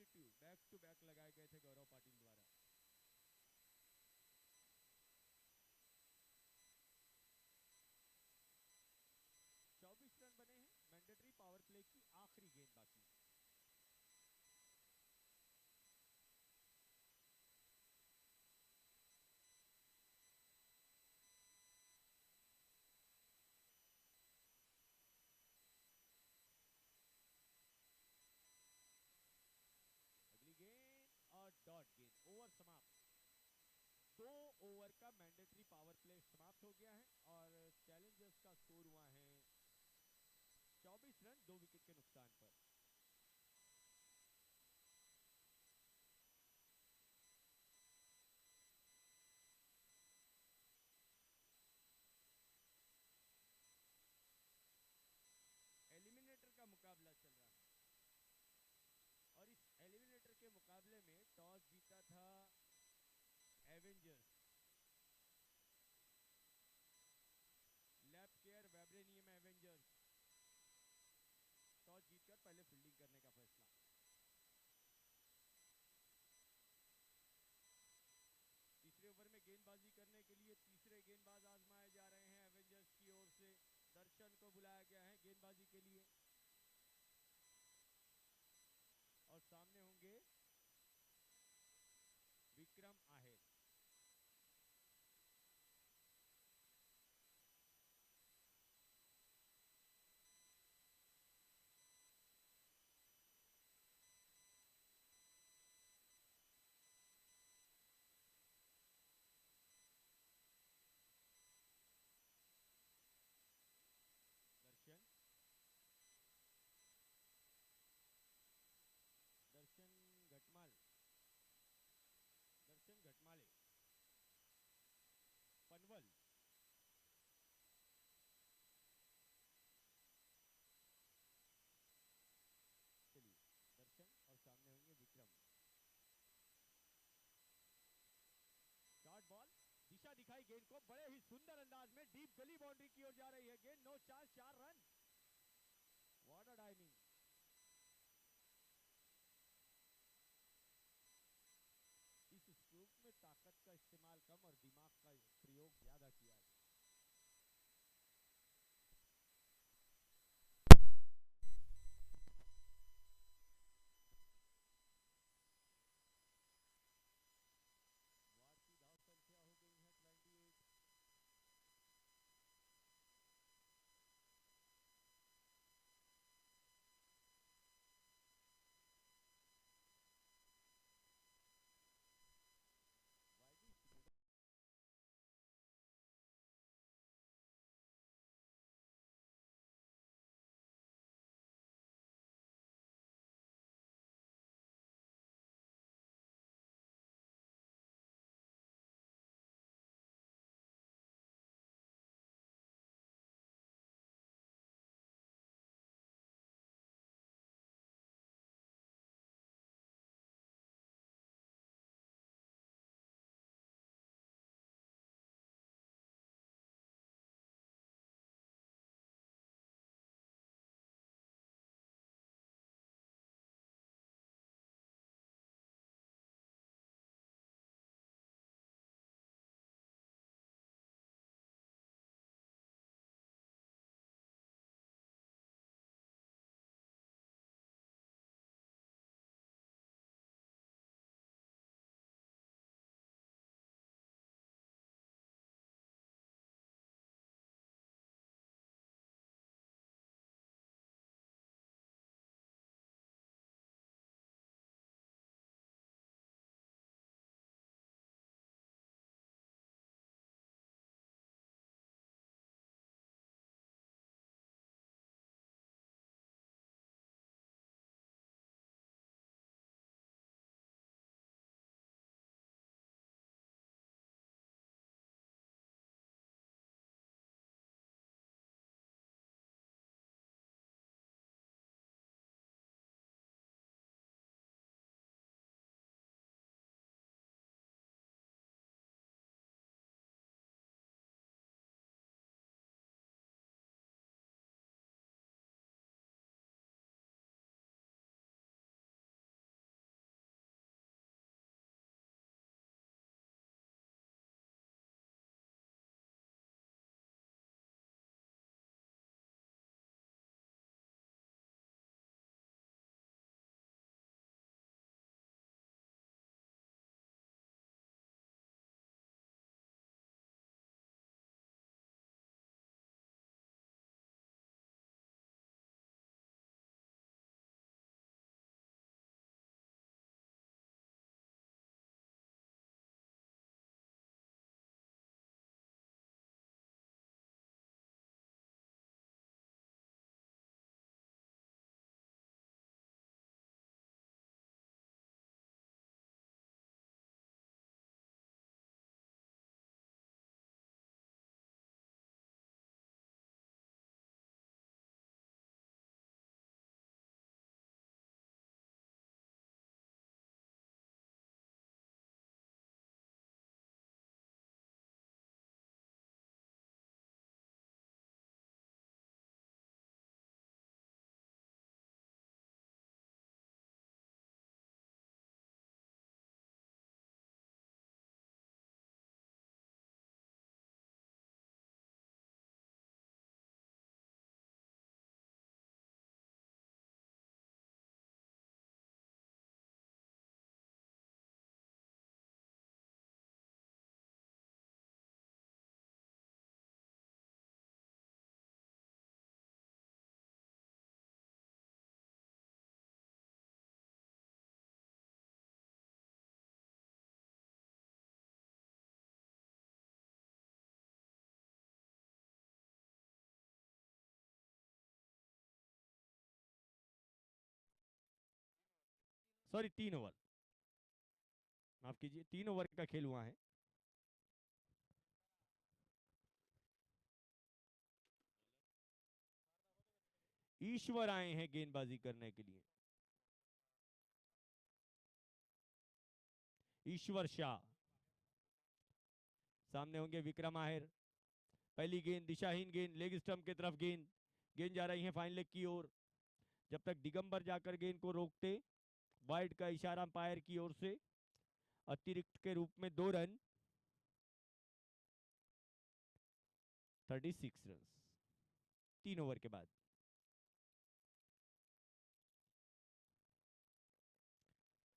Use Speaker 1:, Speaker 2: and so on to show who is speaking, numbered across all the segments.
Speaker 1: Consecutive back to back लगाए गए थे गौरव पाटिल द्वारा। 24 रन बने हैं, मैंडेटरी पावर प्ले की आखिरी गेंद बाकी। अगली गेंद और डॉट गेंद, ओवर समाप्त। 2 ओवर का मैंडेटरी पावर प्ले समाप्त हो गया है और चैलेंजर्स का स्कोर हुआ है 24 रन 2 विकेट के नुकसान पर। एलिमिनेटर का मुकाबला चल रहा है और इस एलिमिनेटर के मुकाबले में टॉस जीता था Avengers, lab care vibranium Avengers. Toss जीतकर पहले फील्डिंग करने का फैसला। तीसरे ओवर में गेंदबाजी करने के लिए तीसरे गेंदबाज आजमाए जा रहे हैं एवेंजर्स की ओर से। दर्शन को बुलाया गया है गेंदबाजी के लिए और सामने होंगे विक्रम आहेर। दर्शन, दर्शन घटमाल, दर्शन घटमाले, पनवल, चलिए दर्शन और सामने होंगे विक्रम। शॉर्ट बॉल, दिशा दिखाई गेंद को बड़े ही सुंदर अंदाज में, डीप गली बाउंड्री की ओर जा रही है गेंद। No chance, 4 run. What a timing. इस स्ट्रोक में ताकत का इस्तेमाल कम और दिमाग का प्रयोग ज्यादा किया है। वार्ड की धाव संख्या हो गई है 28। सॉरी 3 ओवर, माफ कीजिए 3 ओवर का खेल हुआ है। ईश्वर आए हैं गेंदबाजी करने के लिए। ईश्वर शाह, सामने होंगे विक्रम आहिर। पहली गेंद दिशाहीन गेंद, लेग स्टंप की तरफ गेंद, गेंद जा रही है फाइन लेग की ओर। जब तक दिगंबर जाकर गेंद को रोकते, वाइड का इशारा अंपायर की ओर से, अतिरिक्त के रूप में 2 रन, 36 रन 3 ओवर के बाद।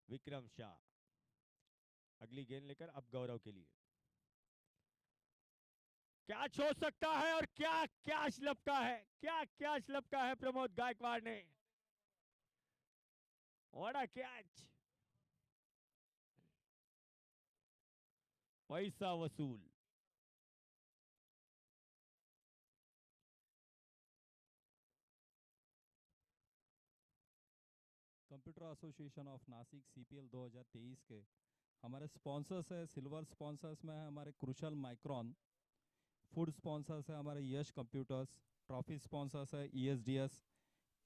Speaker 1: विक्रम शाह अगली गेंद लेकर अब गौरव के लिए। क्या छोड़ सकता है और क्या कैच लपका है, क्या कैच लपका है प्रमोद गायकवाड़ ने। व्हाट अ कैच, पैसा वसूल।
Speaker 2: Computer association of Nashik CPL 2023 के हमारे स्पॉन्सर्स है, सिल्वर स्पॉन्सर्स में है हमारे क्रुशल माइक्रोन, फूड स्पॉन्सर्स है हमारे यश कंप्यूटर्स, ट्रॉफी स्पॉन्सर्स है ईएसडीएस,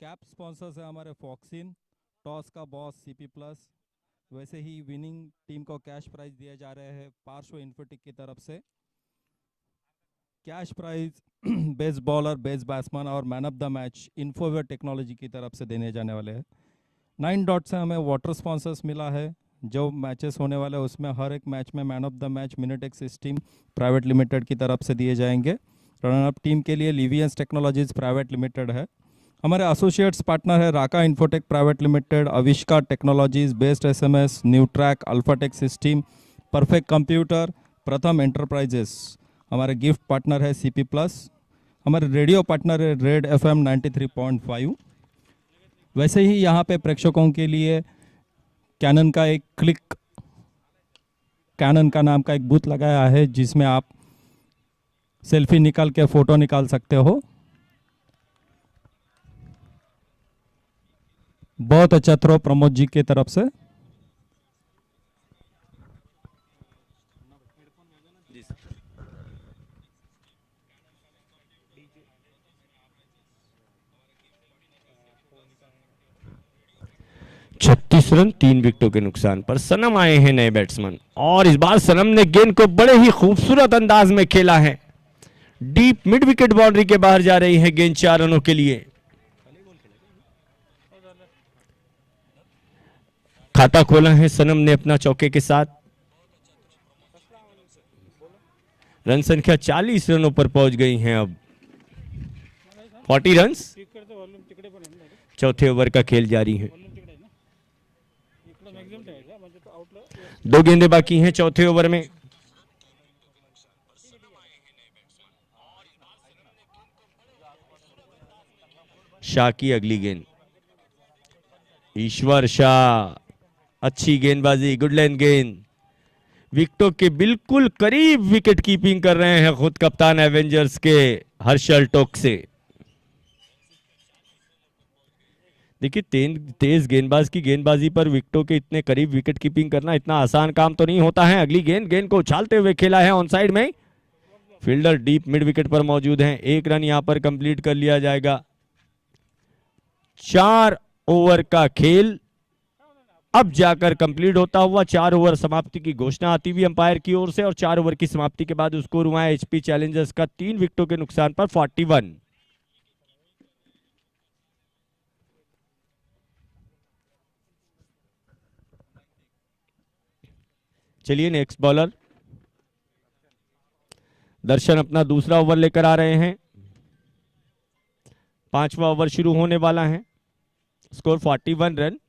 Speaker 2: कैप स्पॉन्सर्स है हमारे फॉक्सिन, टॉस का बॉस सीपी प्लस। वैसे ही विनिंग टीम को कैश प्राइज दिए जा रहे हैं पार्श्व इन्फोटिक की तरफ से। Cash prize best bowler, best batsman और man of the match Infoware technology की तरफ से देने जाने वाले हैं। 9 डॉट से हमें वाटर स्पॉन्सर्स मिला है। जो मैचेस होने वाले हैं उसमें हर एक मैच में man of the match Minetex team private limited की तरफ से दिए जाएंगे। रनर अप टीम के लिए लिवियंस टेक्नोलॉजीज प्राइवेट लिमिटेड है। हमारे एसोसिएट्स पार्टनर है Raka Infotech private limited, Avishka technologies, best SMS, Nutrack, Alphatech system, perfect computer, Pratham enterprises. हमारे गिफ्ट पार्टनर है सीपी प्लस। हमारे रेडियो पार्टनर है रेड एफएम 93.5। वैसे ही यहाँ पे प्रेक्षकों के लिए कैनन का एक क्लिक, कैनन का नाम का एक बूथ लगाया है जिसमें आप सेल्फी निकाल के फोटो निकाल सकते हो। बहुत अच्छा थ्रो प्रमोद जी की तरफ से।
Speaker 1: 36 रन 3 विकेटों के नुकसान पर सनम आए हैं नए बैट्समैन, और इस बार सनम ने गेंद को बड़े ही खूबसूरत अंदाज में खेला है। डीप मिड विकेट बाउंड्री के बाहर जा रही है गेंद 4 रनों के लिए। खाता खोला है सनम ने अपना चौके के साथ। रन संख्या 40 रनों पर पहुंच गई हैं अब। 40 रन। चौथे ओवर का खेल जारी है। 2 गेंदें बाकी हैं चौथे ओवर में। शाह की अगली गेंद, ईश्वर शाह, अच्छी गेंदबाजी, गुड लाइन गेंद, विकेटों के बिल्कुल करीब विकेट कीपिंग कर रहे हैं खुद कप्तान एवेंजर्स के हर्षल टोक्से। देखिए तेज गेंदबाज की गेंदबाजी पर विकेटों के इतने करीब विकेट कीपिंग करना इतना आसान काम तो नहीं होता है। अगली गेंद, गेंद को उछालते हुए खेला है ऑन साइड में, फील्डर डीप मिड विकेट पर मौजूद हैं। 1 रन यहां पर कंप्लीट कर लिया जाएगा। 4 ओवर का खेल अब जाकर कंप्लीट होता हुआ। 4 ओवर समाप्ति की घोषणा आती हुई अंपायर की ओर से, और 4 ओवर की समाप्ति के बाद स्कोर हुआ है एचपी चैलेंजर्स का 3 विकेटों के नुकसान पर 41। चलिए नेक्स्ट बॉलर दर्शन अपना दूसरा ओवर लेकर आ रहे हैं। 5वां ओवर शुरू होने वाला है। Score 41 run.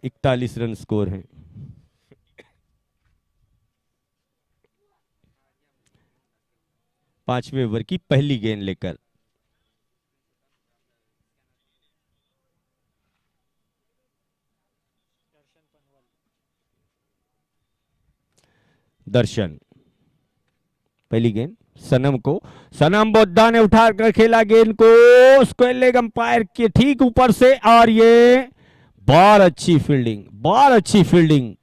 Speaker 1: इकतालीस रन स्कोर है। पांचवें ओवर की पहली गेंद लेकर
Speaker 3: दर्शन, पहली गेंद सनम को, सनम बोद्दा ने उठाकर खेला गेंद को, स्क्वायर लेग अंपायर के ठीक ऊपर से, और ये बहुत अच्छी फील्डिंग, बहुत अच्छी फील्डिंग।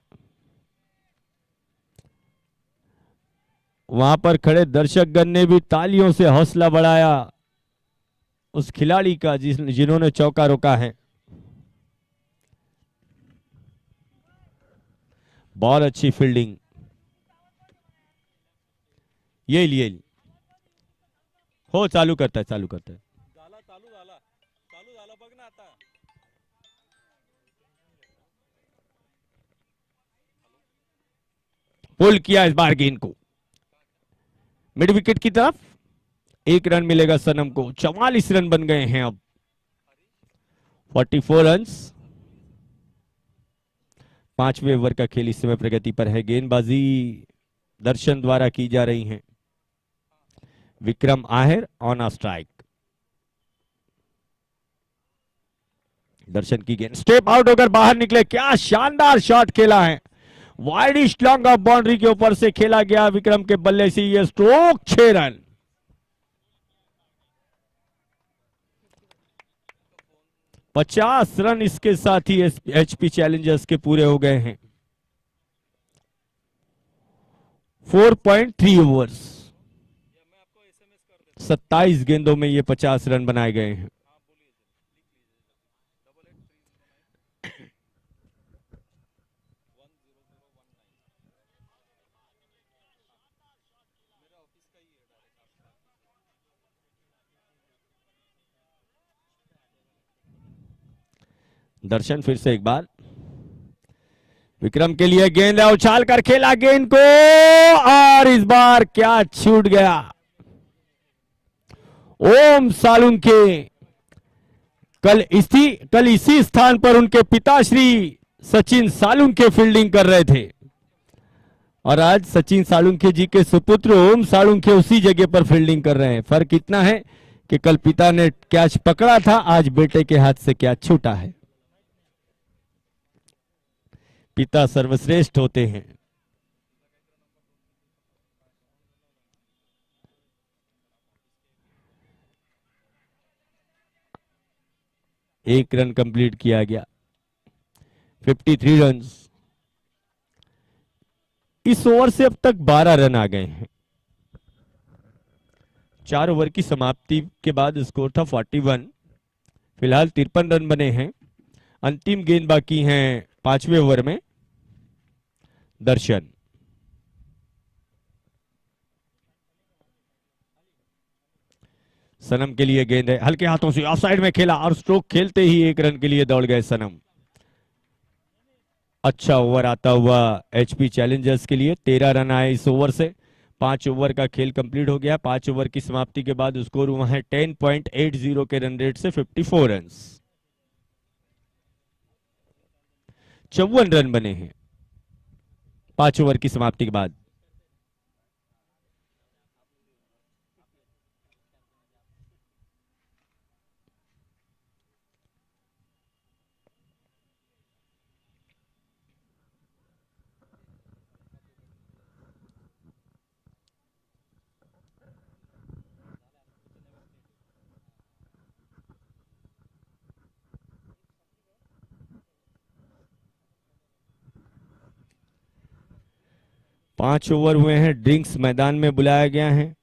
Speaker 3: वहां पर खड़े दर्शकगण ने भी तालियों से हौसला बढ़ाया उस खिलाड़ी का जिन्होंने चौका रोका है। बहुत अच्छी फील्डिंग। ये लिए हो, चालू करता है, चालू करता है। पुल किया इस बार गेंद को मिड विकेट की तरफ। 1 रन मिलेगा सनम को। 44 रन बन गए हैं अब। 44 रन्स। 5वें ओवर का खेल इस समय प्रगति पर है। गेंदबाजी दर्शन द्वारा की जा रही है। Vikram Ahir on a strike. Darshan की गेंद स्टेप आउट होकर बाहर निकले। क्या शानदार शॉट खेला है। वाइडिश लॉन्ग ऑफ बाउंड्री के ऊपर से खेला गया विक्रम के बल्ले से ये स्ट्रोक। 6 रन। पचास रन इसके साथ ही एचपी चैलेंजर्स के पूरे हो गए हैं। 4.3 ओवर्स, 27 गेंदों में ये 50 रन बनाए गए हैं। दर्शन फिर से एक बार विक्रम के लिए गेंद है, उछाल कर खेला गेंद को, और इस बार क्या छूट गया। ओम सालुंखे कल इसी स्थान पर उनके पिताश्री सचिन सालुंखे फील्डिंग कर रहे थे, और आज सचिन सालुंखे जी के सुपुत्र ओम सालुंखे उसी जगह पर फील्डिंग कर रहे हैं। फर्क इतना है कि कल पिता ने कैच पकड़ा था, आज बेटे के हाथ से कैच छूटा है। पिता सर्वश्रेष्ठ होते हैं। एक रन कंप्लीट किया गया। 53 रन। इस ओवर से अब तक 12 रन आ गए हैं। 4 ओवर की समाप्ति के बाद स्कोर था 41। फिलहाल 53 रन बने हैं। अंतिम गेंद बाकी हैं 5वें ओवर में। दर्शन सनम के लिए गेंद है, हल्के हाथों से ऑफ साइड में खेला, और स्ट्रोक खेलते ही 1 रन के लिए दौड़ गए सनम। अच्छा ओवर आता हुआ एचपी चैलेंजर्स के लिए। 13 रन आए इस ओवर से। 5 ओवर का खेल कंप्लीट हो गया। 5 ओवर की समाप्ति के बाद स्कोर हुआ है 10.80 के रन रेट से 54 रन। 54 रन बने हैं 5 ओवर की समाप्ति के बाद। पांच ओवर हुए हैं। ड्रिंक्स मैदान में बुलाया गया है।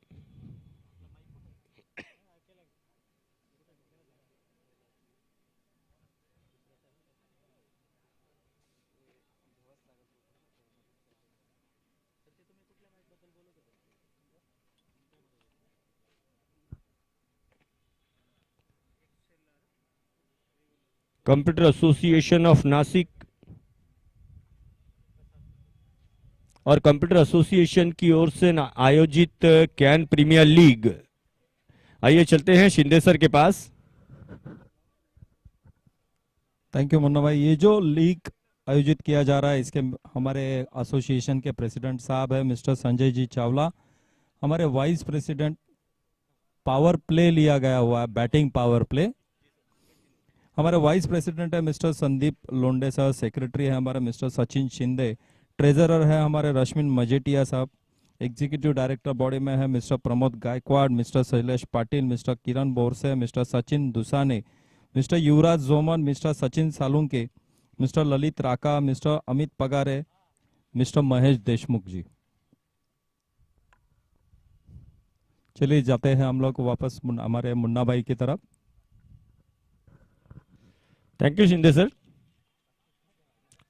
Speaker 3: कंप्यूटर एसोसिएशन ऑफ नासिक और कंप्यूटर एसोसिएशन की ओर से आयोजित कैन प्रीमियर लीग। आइए चलते हैं शिंदे सर के पास।
Speaker 2: थैंक यू मुन्ना भाई। ये जो लीग आयोजित किया जा रहा है इसके हमारे एसोसिएशन के प्रेसिडेंट साहब है मिस्टर संजय जी चावला। हमारे वाइस प्रेसिडेंट पावर प्ले लिया गया हुआ है, बैटिंग पावर प्ले। हमारे वाइस प्रेसिडेंट है मिस्टर संदीप लोंडे सर। सेक्रेटरी है हमारा मिस्टर सचिन शिंदे। ट्रेजरर है हमारे रश्मिन मजेटिया साहब। एग्जीक्यूटिव डायरेक्टर बॉडी में है mister Pramod Gaikwad, mister Shailesh Patil, mister Kiran Borse, mister Sachin Dusane, mister Yuvraj Joman, mister Sachin Salunke, mister Lalit Raka, mister Amit Pagare, mister Mahesh Deshmukh ji. चलिए जाते हैं हम लोग वापस हमारे मुन्ना भाई की तरफ।
Speaker 3: Thank you Shinde sir.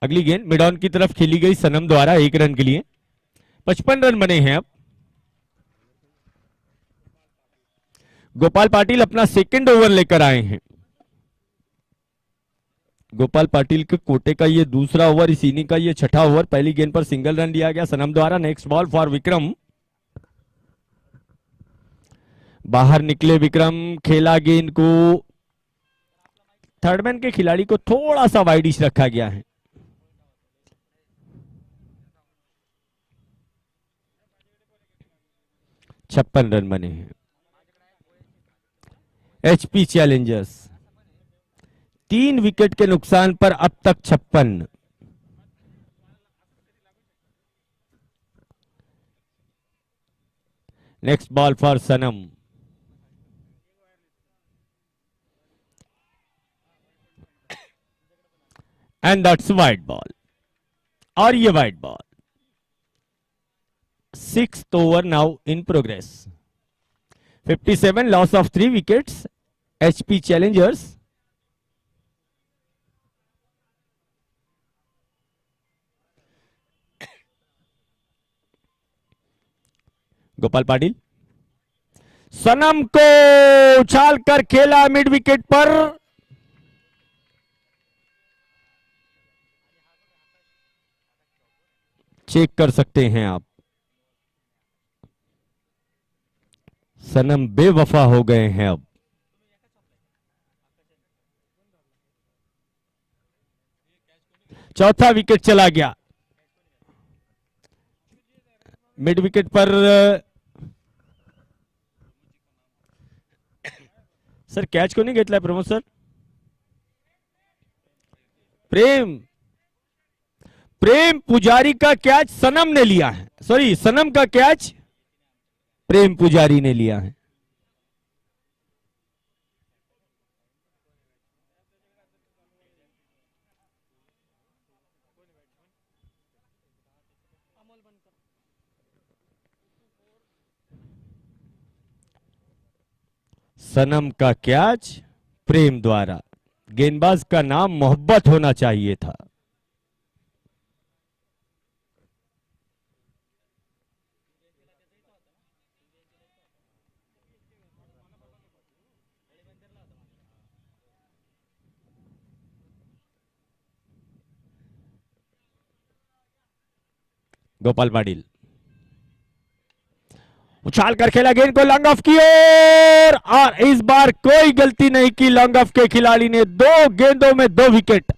Speaker 3: अगली गेंद मिड ऑन की तरफ खेली गई सनम द्वारा 1 रन के लिए। 55 रन बने हैं अब। गोपाल पाटिल अपना सेकंड ओवर लेकर आए हैं। गोपाल पाटिल के कोटे का ये दूसरा ओवर, इस इनिंग का ये छठा ओवर। पहली गेंद पर सिंगल रन लिया गया सनम द्वारा। Next ball for Vikram. बाहर निकले विक्रम, खेला गेंद को। थर्डमैन के खिलाड़ी को थोड़ा सा वाइडिश रखा गया है। छप्पन रन बने हैं। एचपी चैलेंजर्स 3 विकेट के नुकसान पर अब तक 56। Next ball for Sanam. And that's wide ball, और ये wide ball. 6th over now in progress. 57 loss of 3 wickets HP challengers. Gopal Patil Sanam को उछाल कर खेला मिड विकेट पर। चेक कर सकते हैं आप, सनम बेवफा हो गए हैं अब। चौथा विकेट चला गया। मिड विकेट पर सर कैच को नहीं घेतलाय प्रमोद सर? प्रेम पुजारी का कैच सनम ने लिया है। सॉरी, सनम का कैच प्रेम पुजारी ने लिया है। सनम का कैच प्रेम द्वारा। गेंदबाज का नाम मोहब्बत होना चाहिए था। गोपाल पाटिल उछाल कर खेला गेंद को लॉन्ग ऑफ की ओर, और इस बार कोई गलती नहीं की लॉन्ग ऑफ के खिलाड़ी ने। 2 गेंदों में 2 विकेट।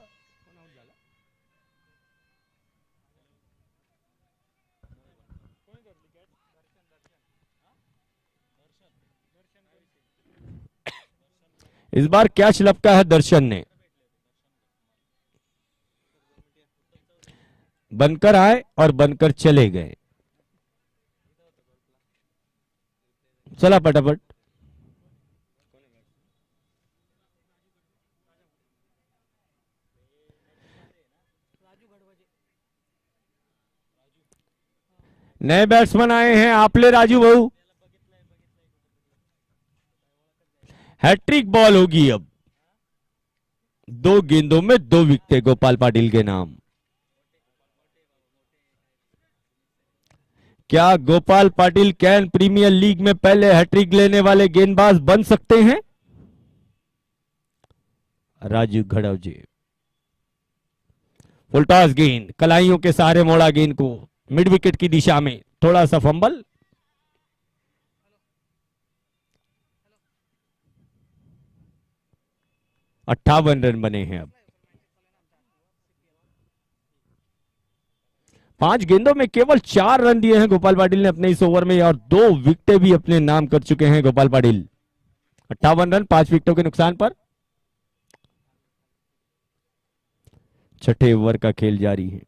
Speaker 3: इस बार कैच लपका है दर्शन ने। बनकर आए और बनकर चले गए। चला फटाफट। नए बैट्समैन आए हैं, आपले राजू भाऊ। हैट्रिक बॉल होगी अब। 2 गेंदों में 2 विकेट गोपाल पाटिल के नाम। क्या गोपाल पाटिल कैन प्रीमियर लीग में पहले हैट्रिक लेने वाले गेंदबाज बन सकते हैं? राजू घड़व जी। फुल टॉस गेंद, कलाइयों के सहारे मोड़ा गेंद को मिड विकेट की दिशा में। थोड़ा सा फंबल। अट्ठावन रन बने हैं अब। 5 गेंदों में केवल 4 रन दिए हैं गोपाल पाटिल ने अपने इस ओवर में, और 2 विकेटें भी अपने नाम कर चुके हैं गोपाल पाटिल। 58 रन 5 विकेटों के नुकसान पर। छठे ओवर का खेल जारी है।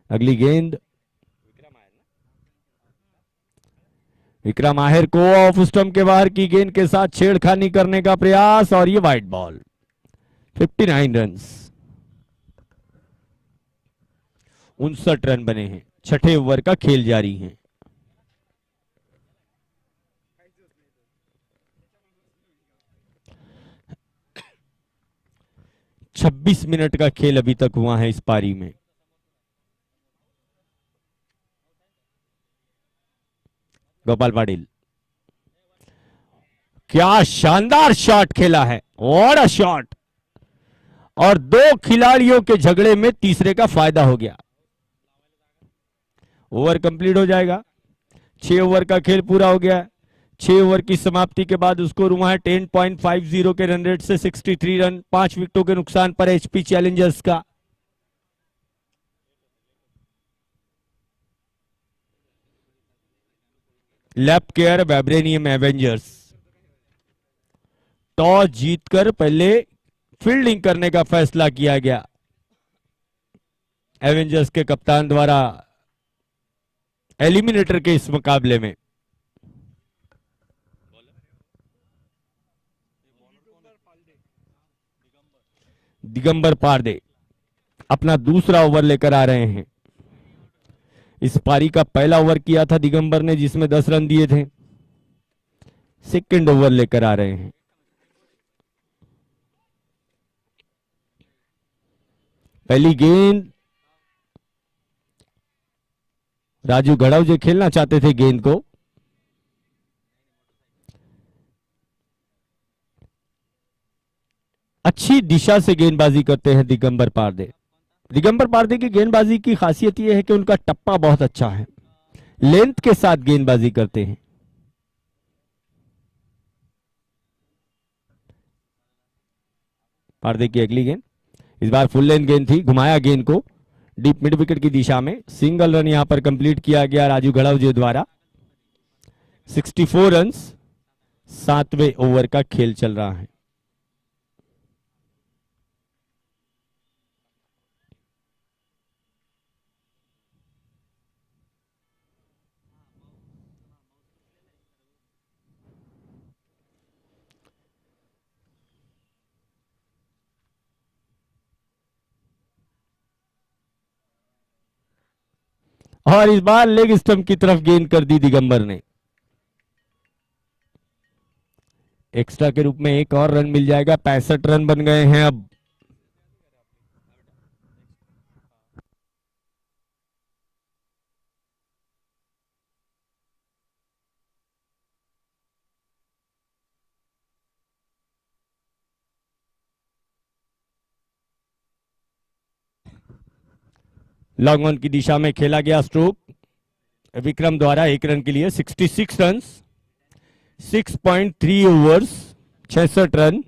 Speaker 3: अगली गेंद विक्रम आहिर को ऑफ स्टंप के बाहर की गेंद के साथ छेड़खानी करने का प्रयास और ये वाइड बॉल। 59 रन्स, 59 रन बने हैं। छठे ओवर का खेल जारी है। छब्बीस मिनट का खेल अभी तक हुआ है इस पारी में। गोपाल पाटिल, क्या शानदार शॉट खेला है, और शॉट, और दो खिलाड़ियों के झगड़े में तीसरे का फायदा हो गया। ओवर कंप्लीट हो जाएगा। 6 ओवर का खेल पूरा हो गया। 6 ओवर की समाप्ति के बाद स्कोर हुआ है 10.50 के रन रेट से 63 रन, 5 विकेटों के नुकसान पर एचपी चैलेंजर्स का। Lap care vibranium Avengers, toss जीतकर पहले फील्डिंग करने का फैसला किया गया एवेंजर्स के कप्तान द्वारा एलिमिनेटर के इस मुकाबले में। दिगंबर पारदे अपना दूसरा ओवर लेकर आ रहे हैं। इस पारी का पहला ओवर किया था दिगंबर ने, जिसमें 10 रन दिए थे। सेकंड ओवर लेकर आ रहे हैं। पहली गेंद राजू घड़ाव जो खेलना चाहते थे गेंद को, अच्छी दिशा से गेंदबाजी करते हैं दिगंबर पारदे। दिगंबर पारदे की गेंदबाजी की खासियत यह है कि उनका टप्पा बहुत अच्छा है, लेंथ के साथ गेंदबाजी करते हैं। पारदे की अगली गेंद, इस बार फुल लेंथ गेंद थी, घुमाया गेंद को डीप मिड विकेट की दिशा में। सिंगल रन यहां पर कंप्लीट किया गया राजू घड़ावजे द्वारा। 64 रन, 7वें ओवर का खेल चल रहा है। और इस बार लेग स्टंप की तरफ गेंद कर दी दिगंबर ने। एक्स्ट्रा के रूप में एक और रन मिल जाएगा। 65 रन बन गए हैं अब। लॉन्ग ऑन की दिशा में खेला गया स्ट्रोक विक्रम द्वारा 1 रन के लिए। 66 रन, 6.3 ओवर्स, 66 रन।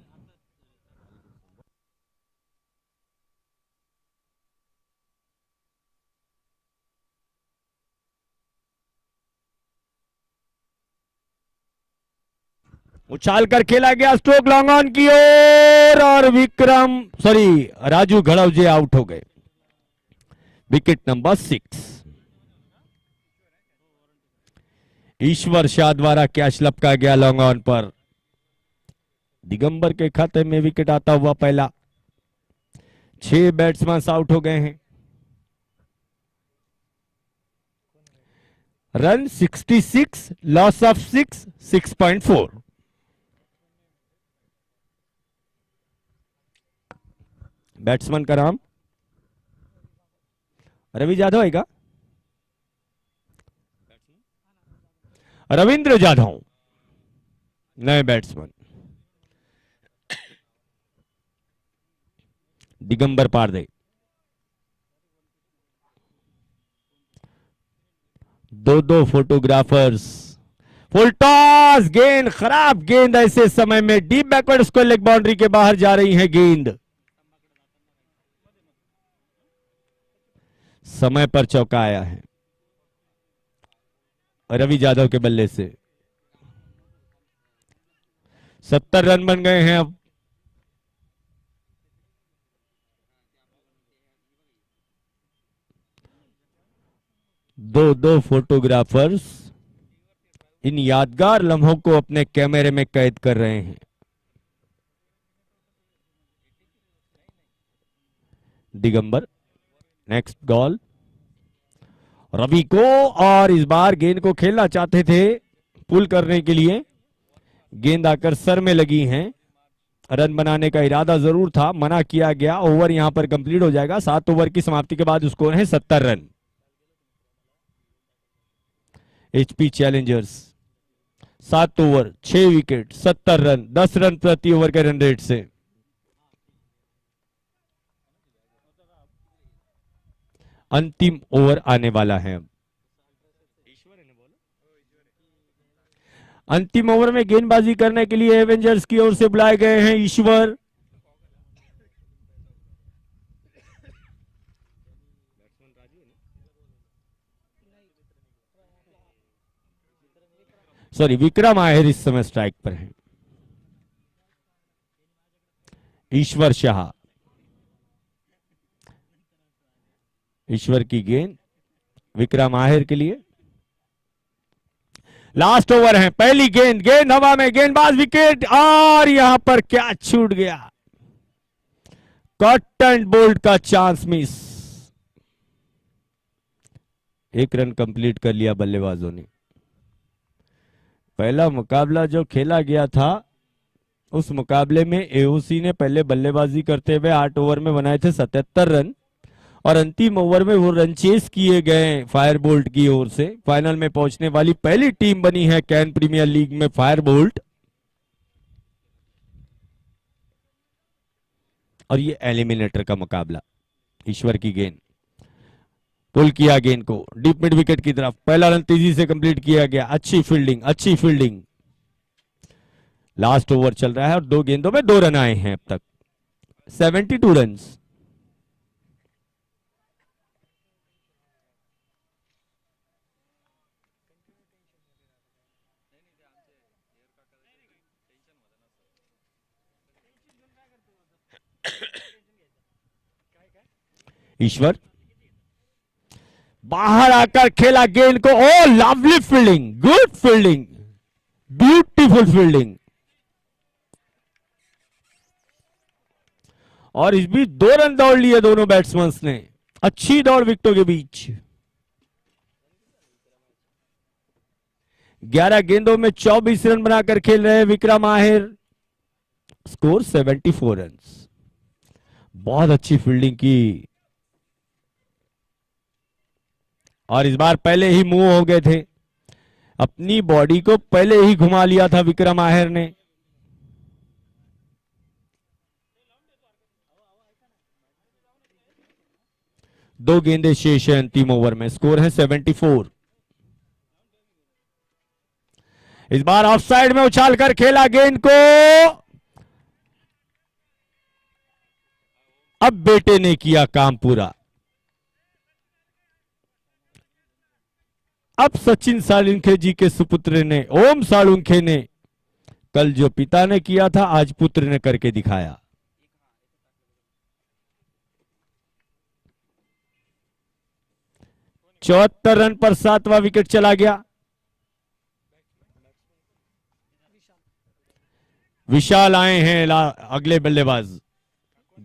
Speaker 3: उछाल कर खेला गया स्ट्रोक लॉन्ग ऑन की ओर, और विक्रम राजू घड़ावजे आउट हो गए। Wicket number 6। ईश्वर शाह द्वारा कैच लपका गया लॉन्ग ऑन पर। दिगंबर के खाते में विकेट आता हुआ पहला। 6 बैट्समैन आउट हो गए हैं। Run 66, loss of 6, 6.4। बैट्समैन का नाम रवि जाधव है क्या? रविंद्र जाधव नए बैट्समैन। दिगंबर पारदे, दो फोटोग्राफर्स। फुल टॉस, गेंद खराब गेंद। ऐसे समय में deep backward square leg boundary के बाहर जा रही है गेंद। समय पर चौका आया है रवि जाधव के बल्ले से। 70 रन बन गए हैं अब। दो दो फोटोग्राफर्स इन यादगार लम्हों को अपने कैमरे में कैद कर रहे हैं। दिगंबर नेक्स्ट बॉल रवि को, और इस बार गेंद को खेलना चाहते थे पुल करने के लिए, गेंद आकर सर में लगी हैं। रन बनाने का इरादा जरूर था, मना किया गया। ओवर यहां पर कंप्लीट हो जाएगा। 7 ओवर की समाप्ति के बाद स्कोर है 70 run. HP Challengers 7 over 6 wicket 70 run, 10 run प्रति ओवर के रन रेट से। अंतिम ओवर आने वाला है। अंतिम ओवर में गेंदबाजी करने के लिए एवेंजर्स की ओर से बुलाए गए हैं ईश्वर। सॉरी, विक्रम आहिर इस समय स्ट्राइक पर है। ईश्वर शाह, ईश्वर की गेंद विक्रम आहिर के लिए। लास्ट ओवर है, पहली गेंद, गेंद हवा में, गेंदबाज विकेट, और यहां पर क्या छूट गया। कट एंड बोल्ड का चांस मिस। 1 रन कंप्लीट कर लिया बल्लेबाजों ने। पहला मुकाबला जो खेला गया था उस मुकाबले में एओसी ने पहले बल्लेबाजी करते हुए 8 ओवर में बनाए थे 77 रन, और अंतिम ओवर में वो रन चेस किए गए फायरबोल्ट की ओर से। फाइनल में पहुंचने वाली पहली टीम बनी है कैन प्रीमियर लीग में फायरबोल्ट, और ये एलिमिनेटर का मुकाबला। ईश्वर की गेंद, पुल किया गेंद को डीप मिड विकेट की तरफ, पहला रन तेजी से कंप्लीट किया गया। अच्छी फील्डिंग, अच्छी फील्डिंग। लास्ट ओवर चल रहा है और 2 गेंदों में 2 रन आए हैं अब तक, 72 रन। ईश्वर बाहर आकर खेला गेंद को, oh lovely fielding, good fielding, beautiful fielding. और इस बीच 2 रन दौड़ लिए दोनों बैट्समैन ने, अच्छी दौड़ विकेटों के बीच। 11 गेंदों में 24 रन बनाकर खेल रहे हैं विक्रम आहिर। Score 74 run. बहुत अच्छी फील्डिंग की, और इस बार पहले ही मूव हो गए थे, अपनी बॉडी को पहले ही घुमा लिया था विक्रम आहिर ने। दो गेंदें शेष है अंतिम ओवर में, स्कोर है 74। इस बार ऑफ साइड में उछाल कर खेला गेंद को, अब बेटे ने किया काम पूरा। अब सचिन सालुंखे जी के सुपुत्र ने, ओम सालुंखे ने, कल जो पिता ने किया था आज पुत्र ने करके दिखाया। चौहत्तर रन पर 7वां विकेट चला गया। विशाल आए हैं अगले बल्लेबाज,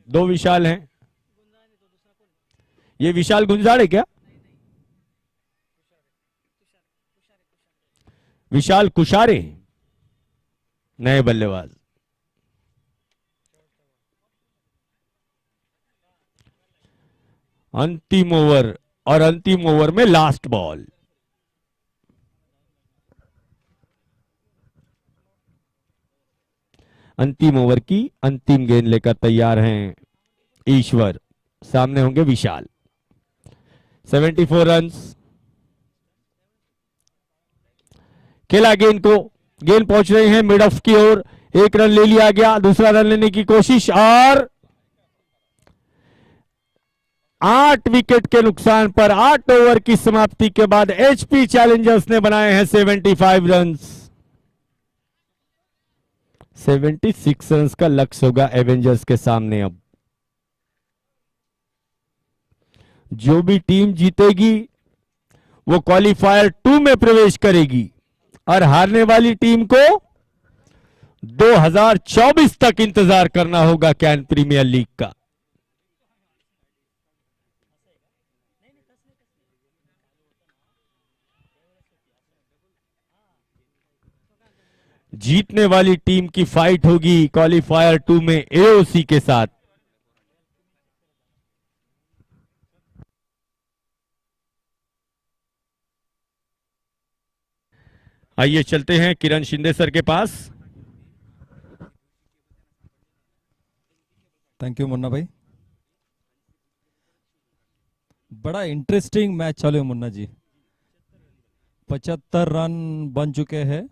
Speaker 3: 2 विशाल हैं। ये विशाल गुंजार है क्या? विशाल कुशारे नए बल्लेबाज। अंतिम ओवर, और अंतिम ओवर में लास्ट बॉल। अंतिम ओवर की अंतिम गेंद लेकर तैयार हैं ईश्वर, सामने होंगे विशाल। 74 रन्स। खेला गेंद को, गेंद पहुंच रही है मिड ऑफ की ओर, 1 रन ले लिया गया, दूसरा रन लेने की कोशिश, और 8 विकेट के नुकसान पर 8 ओवर की समाप्ति के बाद एचपी चैलेंजर्स ने बनाए हैं 75 रन। 76 रन का लक्ष्य होगा एवेंजर्स के सामने। अब जो भी टीम जीतेगी वो क्वालिफायर 2 में प्रवेश करेगी और हारने वाली टीम को 2024 तक इंतजार करना होगा कैन प्रीमियर लीग का। जीतने वाली टीम की फाइट होगी क्वालिफायर 2 में एओसी के साथ। आइए चलते हैं किरण शिंदे सर के पास।
Speaker 2: थैंक यू मुन्ना भाई। बड़ा इंटरेस्टिंग मैच चले मुन्ना जी। 75 रन बन चुके हैं।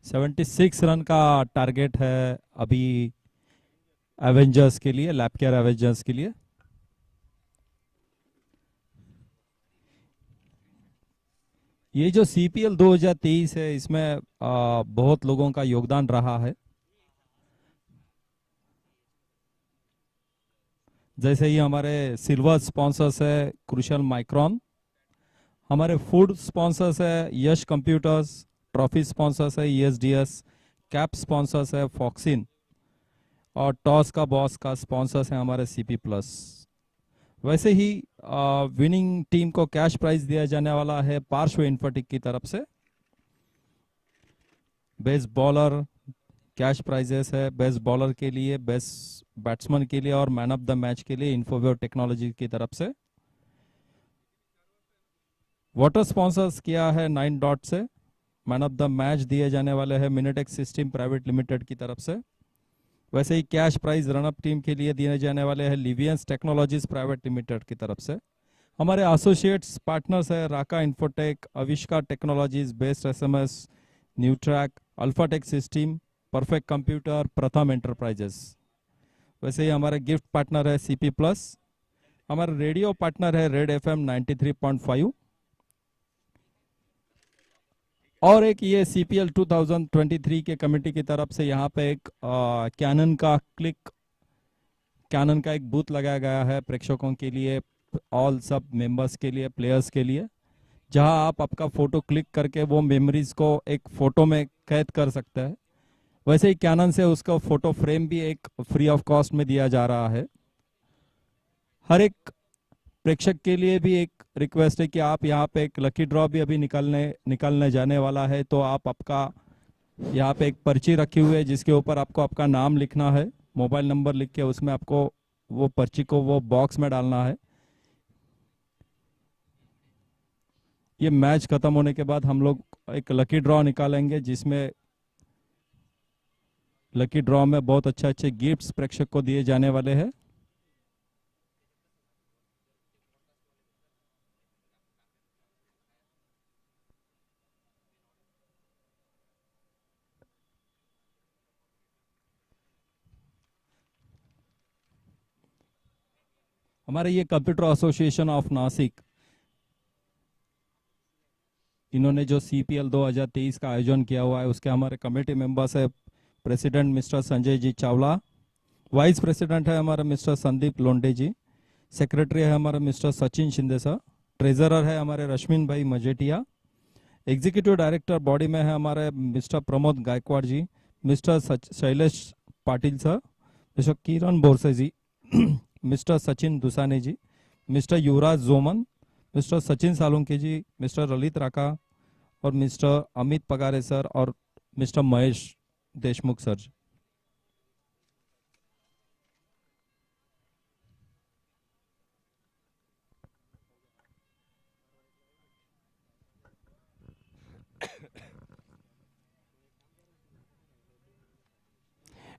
Speaker 2: $76 रन का टारगेट है अभी एवेंजर्स के लिए, लैप केयर एवेंजर्स के लिए। ये जो सीपीएल 2023 है इसमें बहुत लोगों का योगदान रहा है। जैसे ही हमारे सिल्वर स्पॉन्सर्स है क्रुशल माइक्रोन, हमारे फूड स्पॉन्सर्स है यश कंप्यूटर्स, ट्रॉफी स्पॉन्सर्स है ईएसडीएस, कैप स्पॉन्सर्स है फॉक्सिन और टॉस का बॉस का स्पॉन्सर्स है हमारे सीपी प्लस। वैसे ही विनिंग टीम को कैश प्राइज दिया जाने वाला है पार्श्व इन्फोटिक की तरफ से। बेस्ट बॉलर कैश प्राइजेस है बेस्ट बॉलर के लिए, बेस्ट बैट्समैन के लिए और मैन ऑफ द मैच के लिए इन्फोवेव टेक्नोलॉजी की तरफ से। वाटर स्पॉन्सर्स किया है 9 डॉट से। मैन ऑफ द मैच दिए जाने वाले हैं मिनेटेक्स सिस्टम प्राइवेट लिमिटेड की तरफ से। वैसे ही कैश प्राइज रनअप टीम के लिए दिए जाने वाले हैं लिवियंस टेक्नोलॉजीज प्राइवेट लिमिटेड की तरफ से। हमारे एसोसिएट्स पार्टनर्स है Raka Infotech, Avishka technologies, best SMS, Nutrack, Alphatech system, perfect computer, Pratham enterprises. वैसे ही हमारे गिफ्ट पार्टनर है सीपी प्लस। हमारा रेडियो पार्टनर है रेड एफएम 93.5 और एक ये सीपीएल 2023 के कमेटी की तरफ से यहाँ पे एक कैनन का एक बूथ लगाया गया है प्रेक्षकों के लिए, ऑल सब मेंबर्स के लिए, प्लेयर्स के लिए, जहां आप आपका फोटो क्लिक करके वो मेमोरीज को एक फोटो में कैद कर सकते हैं। वैसे ही कैनन से उसका फोटो फ्रेम भी एक फ्री ऑफ कॉस्ट में दिया जा रहा है। हर एक प्रेक्षक के लिए भी एक रिक्वेस्ट है कि आप यहाँ पे एक लकी ड्रॉ भी अभी निकलने जाने वाला है, तो आप आपका यहाँ पे एक पर्ची रखी हुई है जिसके ऊपर आपको आपका नाम लिखना है, मोबाइल नंबर लिख के उसमें आपको वो पर्ची को वो बॉक्स में डालना है। ये मैच खत्म होने के बाद हम लोग एक लकी ड्रॉ निकालेंगे जिसमें लकी ड्रॉ में बहुत अच्छे अच्छे गिफ्ट्स प्रेक्षक को दिए जाने वाले हैं। हमारे ये कंप्यूटर एसोसिएशन ऑफ नासिक, इन्होंने जो सीपीएल 2023 का आयोजन किया हुआ है उसके हमारे कमेटी मेंबर्स है president mister Sanjay ji Chawla, vice president है हमारा मिस्टर संदीप लोंडे जी, सेक्रेटरी है हमारा mister Sachin Shinde sir, treasurer है हमारे रश्मिन भाई मजेटिया, एग्जीक्यूटिव डायरेक्टर बॉडी में है हमारे mister Pramod Gaikwad ji, mister Shailesh Patil sir, mister Kiran Borse ji, mister Sachin Dusane ji, mister Yuvraj Joman, mister Sachin Salunke ji, mister Lalit Raka और मिस्टर अमित पगारे सर और mister Mahesh Deshmukh sir ji.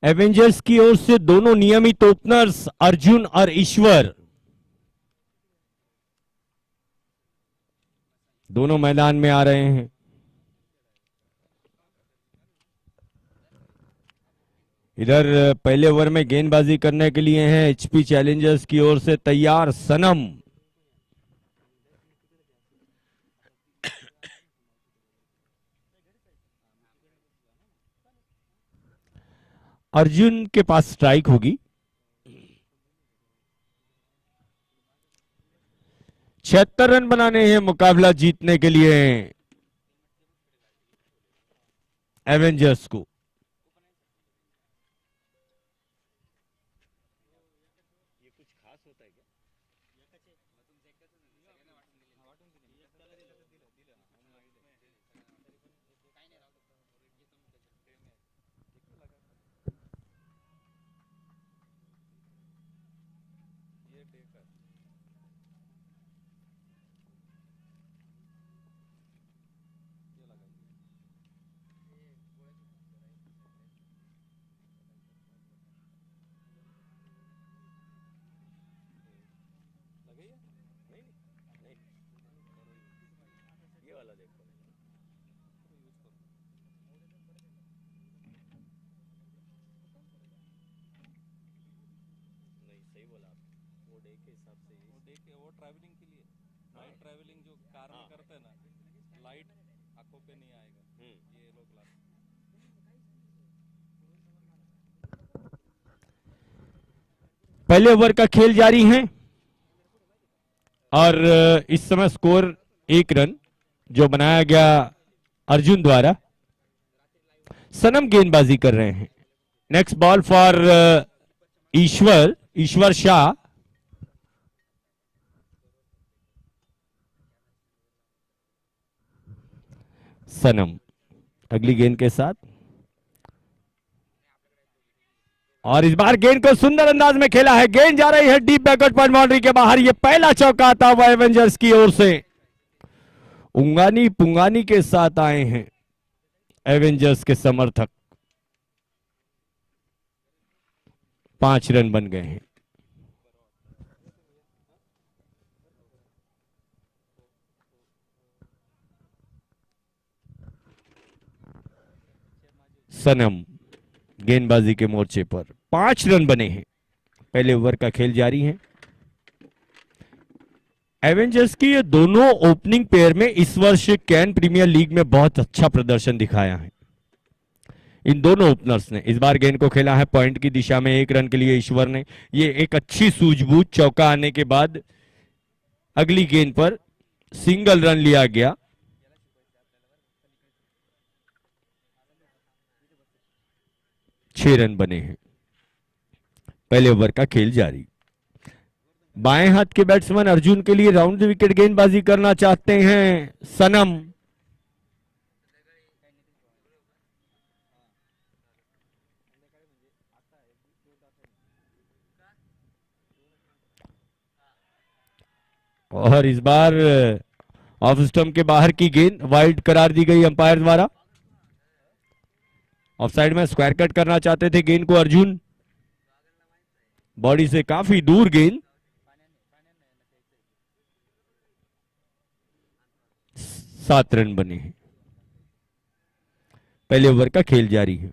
Speaker 3: Avengers की ओर से दोनों नियमित ओपनर्स अर्जुन और ईश्वर दोनों मैदान में आ रहे हैं। इधर पहले ओवर में गेंदबाजी करने के लिए हैं एचपी चैलेंजर्स की ओर से तैयार सनम। अर्जुन के पास स्ट्राइक होगी। 76 रन बनाने हैं मुकाबला जीतने के लिए एवेंजर्स को।
Speaker 2: ट्रैवलिंग के लिए नाइट ट्रैवलिंग जो कार में करते हैं ना, लाइट आंखों पे नहीं आएगा, ये लोग लाते।
Speaker 3: पहले ओवर का खेल जारी है और इस समय स्कोर 1 रन जो बनाया गया अर्जुन द्वारा। सनम गेंदबाजी कर रहे हैं। Next ball for Ishwar Shah. सनम अगली गेंद के साथ, और इस बार गेंद को सुंदर अंदाज में खेला है। गेंद जा रही है डीप बैकवर्ड पॉइंट बाउंड्री के बाहर। ये पहला चौका आता हुआ एवेंजर्स की ओर से। उंगानी पुंगानी के साथ आए हैं एवेंजर्स के समर्थक। 5 रन बन गए हैं। सनम गेंदबाजी के मोर्चे पर 5 रन बने हैं। पहले ओवर का खेल जारी है। एवेंजर्स की ये दोनों ओपनिंग पेयर में इस वर्ष कैन प्रीमियर लीग में बहुत अच्छा प्रदर्शन दिखाया है इन दोनों ओपनर्स ने। इस बार गेंद को खेला है पॉइंट की दिशा में 1 रन के लिए ईश्वर ने। ये एक अच्छी सूझबूझ चौका आने के बाद अगली गेंद पर सिंगल रन लिया गया। छह रन बने हैं। पहले ओवर का खेल जारी। बाएं हाथ के बैट्समैन अर्जुन के लिए राउंड द विकेट गेंदबाजी करना चाहते हैं सनम। और इस बार ऑफ स्टंप के बाहर की गेंद वाइड करार दी गई अंपायर द्वारा। ऑफ साइड में स्क्वायर कट करना चाहते थे गेंद को अर्जुन। बॉडी से काफी दूर गेंद। 7 रन बने हैं। पहले ओवर का खेल जारी है।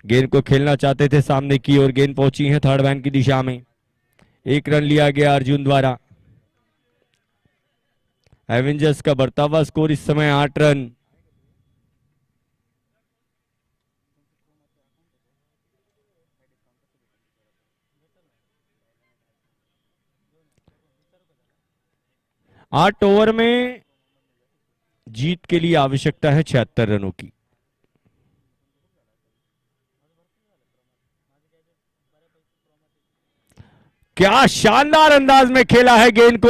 Speaker 3: गेंद को खेलना चाहते थे सामने की ओर। गेंद पहुंची है थर्ड मैन की दिशा में। 1 रन लिया गया अर्जुन द्वारा। एवेंजर्स का बढ़ता हुआ स्कोर इस समय 8 रन। आठ ओवर में जीत के लिए आवश्यकता है 76 रनों की। क्या शानदार अंदाज में खेला है गेंद को,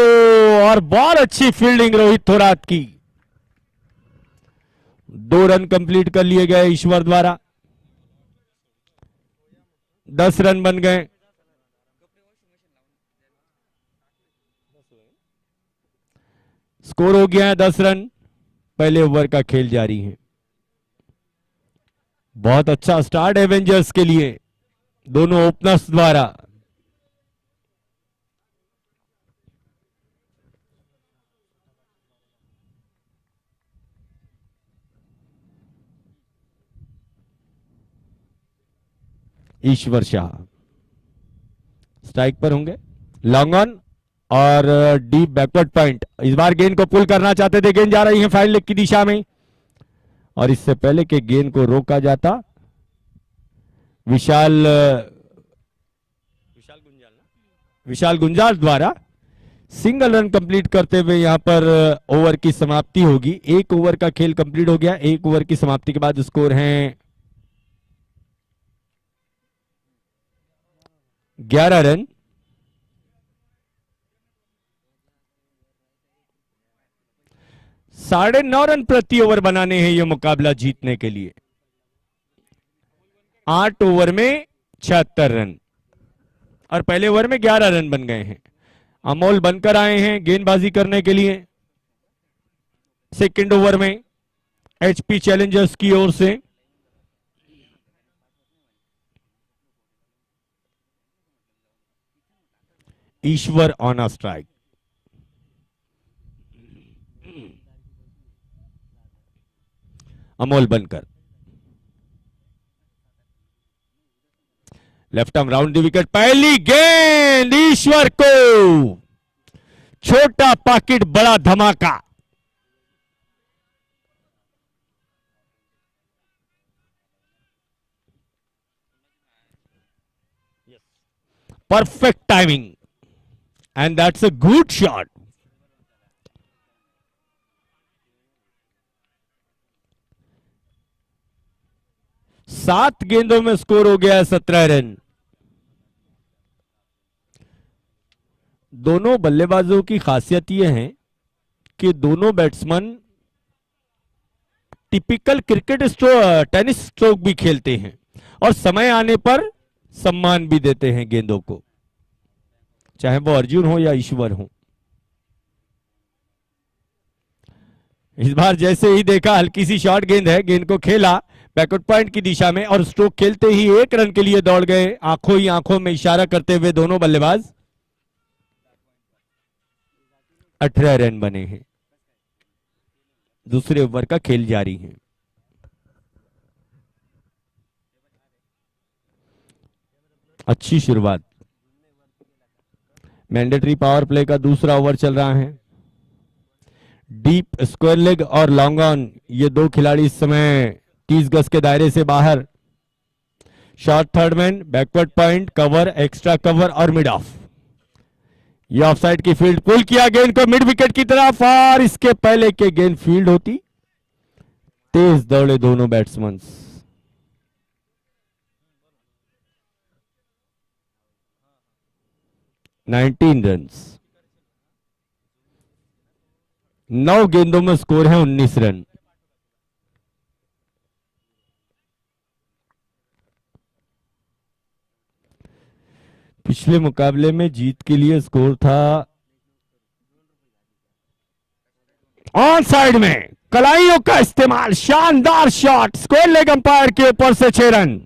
Speaker 3: और बहुत अच्छी फील्डिंग रोहित थोरात की। 2 रन कंप्लीट कर लिए गए ईश्वर द्वारा। 10 रन बन गए। स्कोर हो गया है 10 रन। पहले ओवर का खेल जारी है। बहुत अच्छा स्टार्ट एवेंजर्स के लिए दोनों ओपनर्स द्वारा। ईश्वर शाह स्ट्राइक पर होंगे। लॉन्ग ऑन और डीप बैकवर्ड पॉइंट। इस बार गेंद को पुल करना चाहते थे। गेंद जा रही है फाइन लेग की दिशा में। और इससे पहले कि गेंद को रोका जाता, विशाल गुंजाल द्वारा सिंगल रन कंप्लीट करते हुए यहां पर ओवर की समाप्ति होगी। एक ओवर का खेल कंप्लीट हो गया। एक ओवर की समाप्ति के बाद स्कोर है 11 रन। साढ़े 9 रन प्रति ओवर बनाने हैं यह मुकाबला जीतने के लिए। 8 ओवर में 76 रन और पहले ओवर में 11 रन बन गए हैं। अमोल बनकर आए हैं गेंदबाजी करने के लिए सेकंड ओवर में एचपी चैलेंजर्स की ओर से। ईश्वर ऑन अ स्ट्राइक। अमोल बनकर left arm round the wicket. पहली गेंद ईश्वर को, छोटा पॉकेट बड़ा धमाका। Perfect timing and that's a good shot. सात गेंदों में स्कोर हो गया है 17 रन। दोनों बल्लेबाजों की खासियत यह है कि दोनों batsman typical cricket tennis stroke भी खेलते हैं और समय आने पर सम्मान भी देते हैं गेंदों को, चाहे वो अर्जुन हो या ईश्वर हो। इस बार जैसे ही देखा हल्की सी शॉर्ट गेंद है, गेंद को खेला बैकवर्ड पॉइंट की दिशा में और स्ट्रोक खेलते ही एक रन के लिए दौड़ गए, आंखों ही आंखों में इशारा करते हुए दोनों बल्लेबाज। 18 रन बने हैं। दूसरे ओवर का खेल जारी है। अच्छी शुरुआत। मैंडेटरी पावर प्ले का दूसरा ओवर चल रहा है। डीप स्क्वायर लेग और लॉन्ग ऑन, ये दो खिलाड़ी इस समय 30 गज के दायरे से बाहर। Short third man, backward point, cover, extra cover और मिड ऑफ। ये ऑफसाइड की फील्ड, पुल किया गेंद को मिड विकेट की तरफ और इसके पहले के गेंद फील्ड होती। तेज दौड़े दोनों बैट्समैन। 19 रन। 9 गेंदों में स्कोर है 19 रन। पिछले मुकाबले में जीत के लिए स्कोर था ऑन साइड में, कलाइयों का इस्तेमाल, शानदार शॉट, स्क्वायर लेग अंपायर के ऊपर से 6 रन।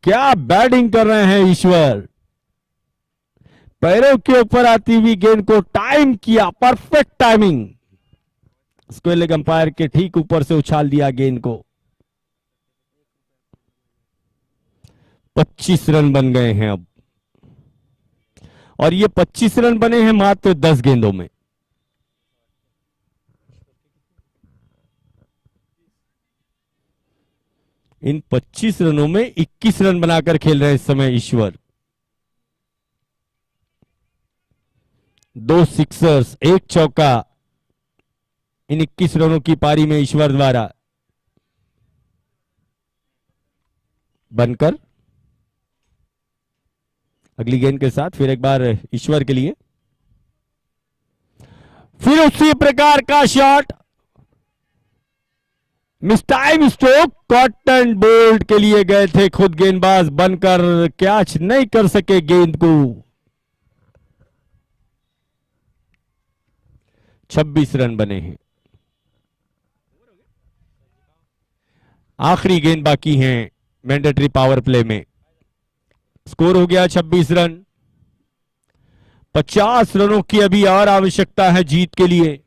Speaker 3: क्या बैटिंग कर रहे हैं ईश्वर। पैरों के ऊपर आती हुई गेंद को टाइम किया, perfect timing. Square leg umpire के ठीक ऊपर से उछाल दिया गेंद को। 25 रन बन गए हैं अब, और ये 25 रन बने हैं मात्र 10 गेंदों में। इन 25 रनों में 21 रन बनाकर खेल रहे हैं इस समय ईश्वर। 2 सिक्सर्स, 1 चौका इन 21 रनों की पारी में ईश्वर द्वारा। बनकर अगली गेंद के साथ फिर एक बार ईश्वर के लिए, फिर उसी प्रकार का shot, miss time stroke, cotton bolt के लिए गए थे खुद गेंदबाज, बनकर कैच नहीं कर सके गेंद को। 26 रन बने हैं। आखिरी गेंद बाकी है मैंडेटरी पावर प्ले में। स्कोर हो गया 26 रन। 50 रनों की अभी और आवश्यकता है जीत के लिए।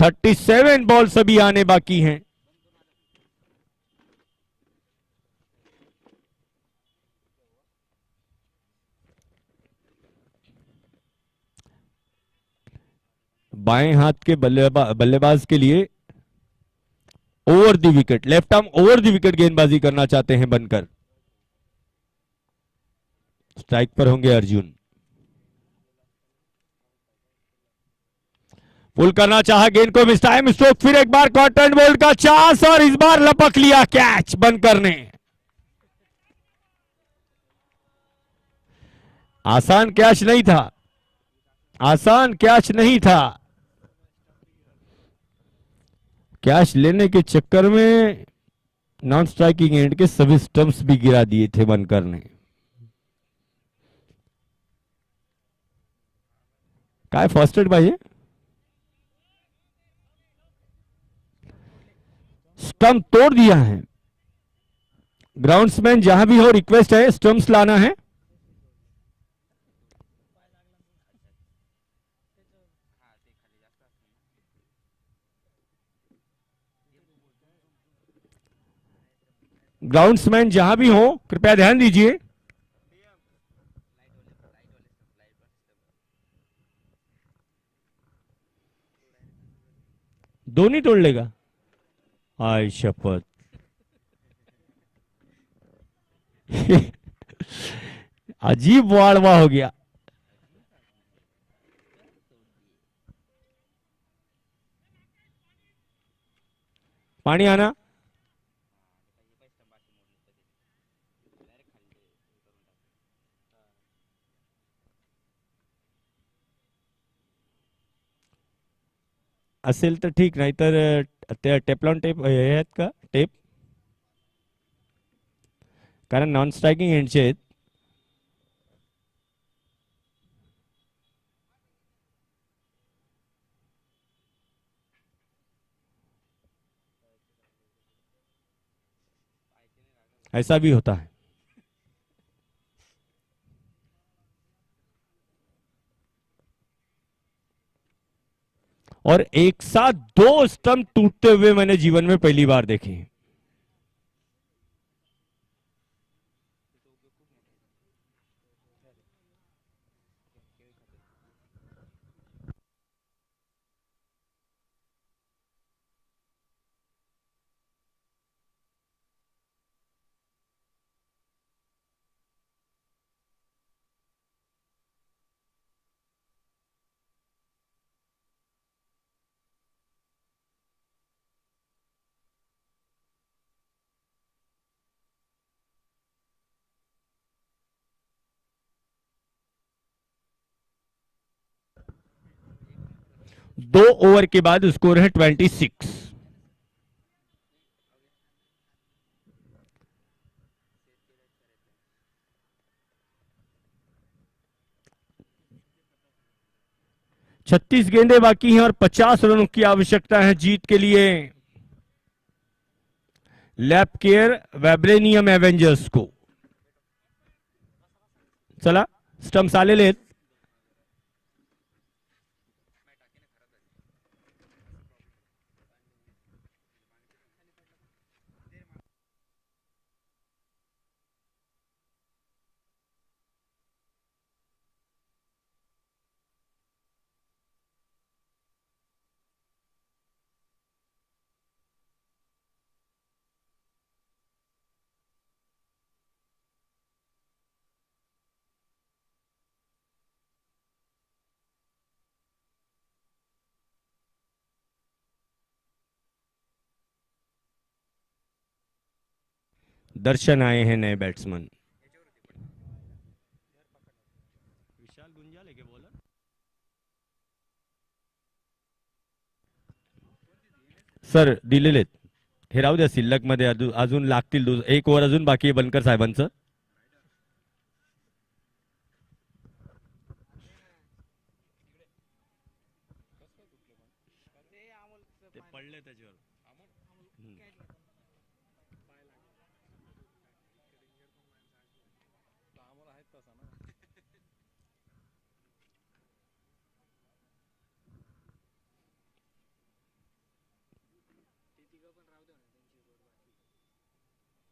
Speaker 3: 37 बॉल्स अभी आने बाकी हैं। बाएं हाथ के बल्लेबाज के लिए over the wicket, left arm over the wicket गेंदबाजी करना चाहते हैं बनकर। स्ट्राइक पर होंगे अर्जुन। पुल करना चाहा, गेंद को मिस टाइम स्ट्रोक, फिर एक बार कॉटन बोल्ट का चांस और इस बार लपक लिया कैच बनकर ने। आसान कैच नहीं था, आसान कैच नहीं था। कैच लेने के चक्कर में नॉन स्ट्राइकिंग एंड के सभी स्टंप्स भी गिरा दिए थे बनकर ने। काय फर्स्ट एड पाहिजे? स्टंप तोड़ दिया है। ग्राउंड्समैन जहां भी हो, रिक्वेस्ट है स्टंप्स लाना है। ग्राउंड्समैन जहां भी हो कृपया ध्यान दीजिए। दोनों तोड़ लेगा, आय शपथ। अजीब वाड़वा हो गया। पानी आना। असेल तर ठीक, नाहीतर त्या टेपलॉन टेप हे आहेत का टेप, कारण नॉन स्ट्राइकिंग एंडचे आहेत। ऐसा भी होता है। और एक साथ दो स्टंप टूटते हुए मैंने जीवन में पहली बार देखे। दो ओवर के बाद स्कोर है 26। छत्तीस गेंदें बाकी हैं और 50 रनों की आवश्यकता है जीत के लिए लैप केयर वैब्रेनियम एवेंजर्स को। चला स्टंप्स आलेले आहेत। दर्शन आए हैं नए बैट्समैन। विशाल गुंजाले के बॉलर सर दिलेले आहेत, हे राहू द्या शिल्लक मध्ये, अजून लागतील, एक ओव्हर अजून बाकी आहे बनकर साहेबांचं। ते पडले त्याच्यावर।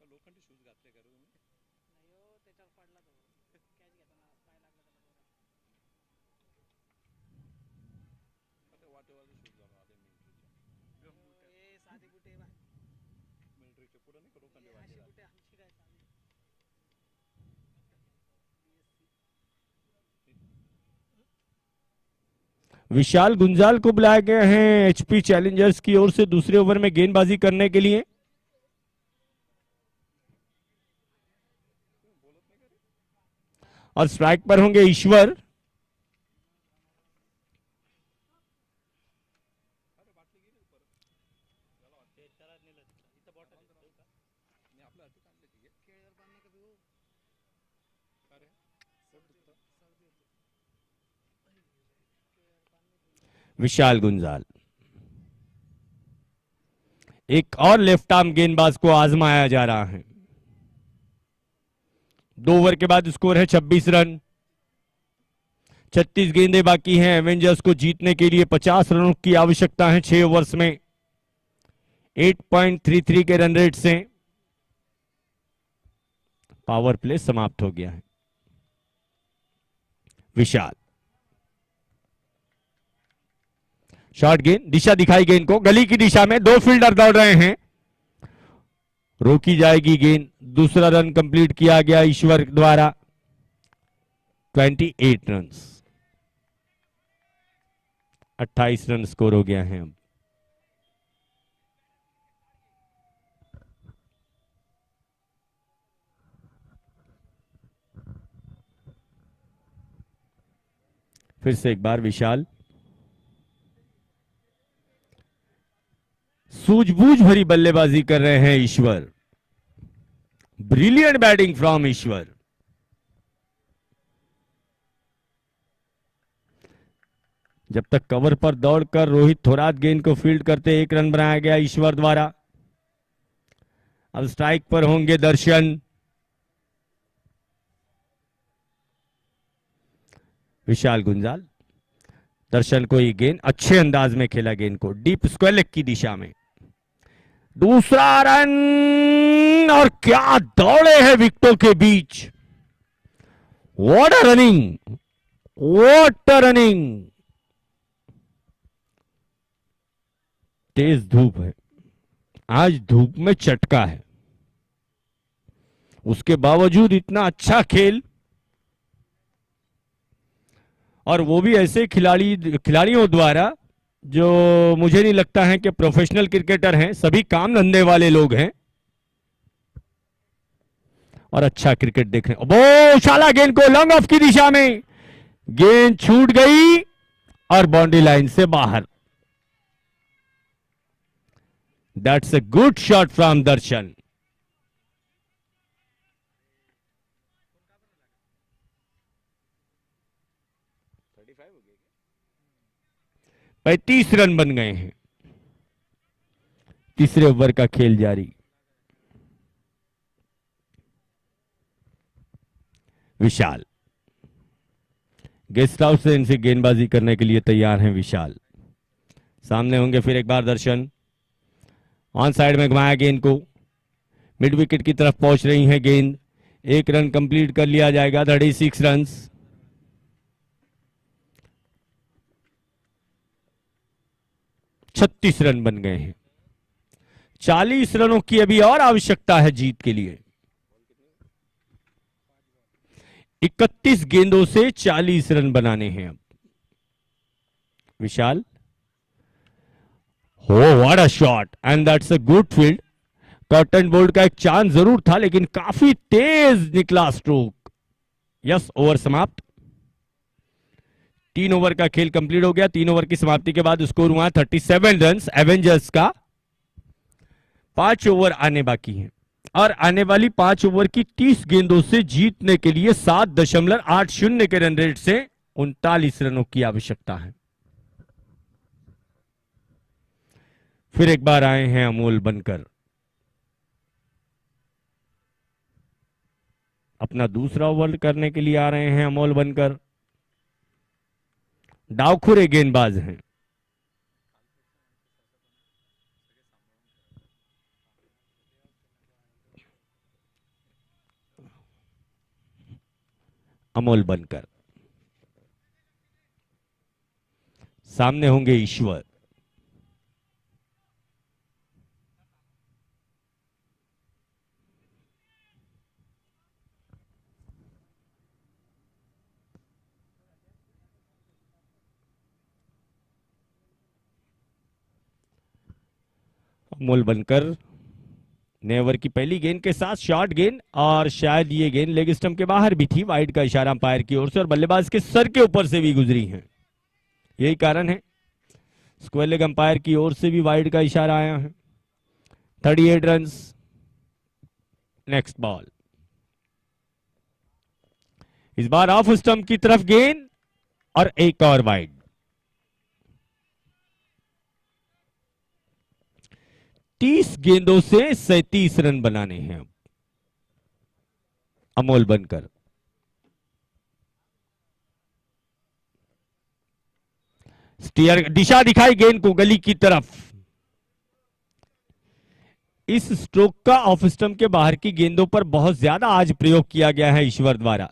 Speaker 3: लोखंडी शूज घातले का तुम्ही? नाही हो, त्याच्यावर पडला तो कॅच घेताना पाय लागला त्याला। विशाल गुंजाल को बुलाया गया है एचपी चैलेंजर्स की ओर से दूसरे ओवर में गेंदबाजी करने के लिए। और स्ट्राइक पर होंगे ईश्वर। विशाल गुंजाल, एक और लेफ्ट आर्म गेंदबाज को आजमाया जा रहा है। 2 ओवर के बाद स्कोर है 26 रन। 36 गेंदें बाकी हैं। एवेंजर्स को जीतने के लिए 50 रनों की आवश्यकता है 6 ओवर्स में। 8.33 के रन रेट से पावर प्ले समाप्त हो गया है। विशाल, शॉर्ट गेंद, दिशा दिखाई गेंद को, गली की दिशा में 2 फील्डर दौड़ रहे हैं। रोकी जाएगी गेंद। दूसरा रन कंप्लीट किया गया ईश्वर द्वारा। 28 रन, 28 रन स्कोर हो गया है। अब फिर से एक बार विशाल, सूझबूझ भरी बल्लेबाजी कर रहे हैं ईश्वर। ब्रिलियंट बैटिंग फ्रॉम ईश्वर। जब तक कवर पर दौड़कर रोहित थोरात गेंद को फील्ड करते 1 रन बनाया गया ईश्वर द्वारा। अब स्ट्राइक पर होंगे दर्शन। विशाल गुंजाल, दर्शन को ये गेंद अच्छे अंदाज में खेला, गेंद को डीप स्क्वायर लेग की दिशा में। दूसरा रन, और क्या दौड़े हैं विकेटों के बीच। What a running, what a running. तेज धूप है आज, धूप में चटका है, उसके बावजूद इतना अच्छा खेल, और वो भी ऐसे खिलाड़ियों द्वारा जो मुझे नहीं लगता है कि प्रोफेशनल क्रिकेटर हैं, सभी काम धंधे वाले लोग हैं और अच्छा क्रिकेट देख रहे हैं। वो उछाला गेंद को लॉन्ग ऑफ की दिशा में, गेंद छूट गई और बाउंड्री लाइन से बाहर। That's a good shot from Darshan. हो गए, 35 रन बन गए हैं। तीसरे ओवर का खेल जारी। विशाल गेस्ट हाउस से इनसे गेंदबाजी करने के लिए तैयार हैं विशाल। सामने होंगे फिर एक बार दर्शन। ऑन साइड में घुमाया गेंद को, मिड विकेट की तरफ पहुंच रही है गेंद। 1 रन कंप्लीट कर लिया जाएगा। 36 रन। 36 रन बन गए हैं। 40 रनों की अभी और आवश्यकता है जीत के लिए। 31 गेंदों से 40 रन बनाने हैं अब। विशाल, हो what a shot, and that's a good field. Curtain bolt का एक चांस जरूर था, लेकिन काफी तेज निकला स्ट्रोक। यस, ओवर समाप्त। 3 ओवर का खेल कंप्लीट हो गया। 3 ओवर की समाप्ति के बाद स्कोर हुआ 37 रन एवेंजर्स का। 5 ओवर आने बाकी हैं और आने वाली 5 ओवर की 30 गेंदों से जीतने के लिए 7.80 के रन रेट से 39 रनों की आवश्यकता है। फिर एक बार आए हैं अमोल बनकर। अपना दूसरा ओवर करने के लिए आ रहे हैं अमोल बनकर। डावखुरे गेंदबाज हैं। अमोल बनकर। सामने होंगे ईश्वर। अमोल बनकर नए ओवर की पहली गेंद के साथ शॉर्ट गेंद, और शायद ये गेंद लेग स्टंप के बाहर भी थी। वाइड का इशारा अंपायर की ओर से, और बल्लेबाज के सर के ऊपर से भी गुजरी है। यही कारण है स्क्वायर लेग अंपायर की ओर से भी वाइड का इशारा आया है। 38 रन। नेक्स्ट बॉल, इस बार ऑफ स्टंप की तरफ गेंद और एक और वाइड। तीस गेंदों से 37 रन बनाने हैं अमोल बनकर। स्टीयर दिशा दिखाई गेंद को गली की तरफ। इस स्ट्रोक का ऑफ स्टंप के बाहर की गेंदों पर बहुत ज्यादा आज प्रयोग किया गया है ईश्वर द्वारा।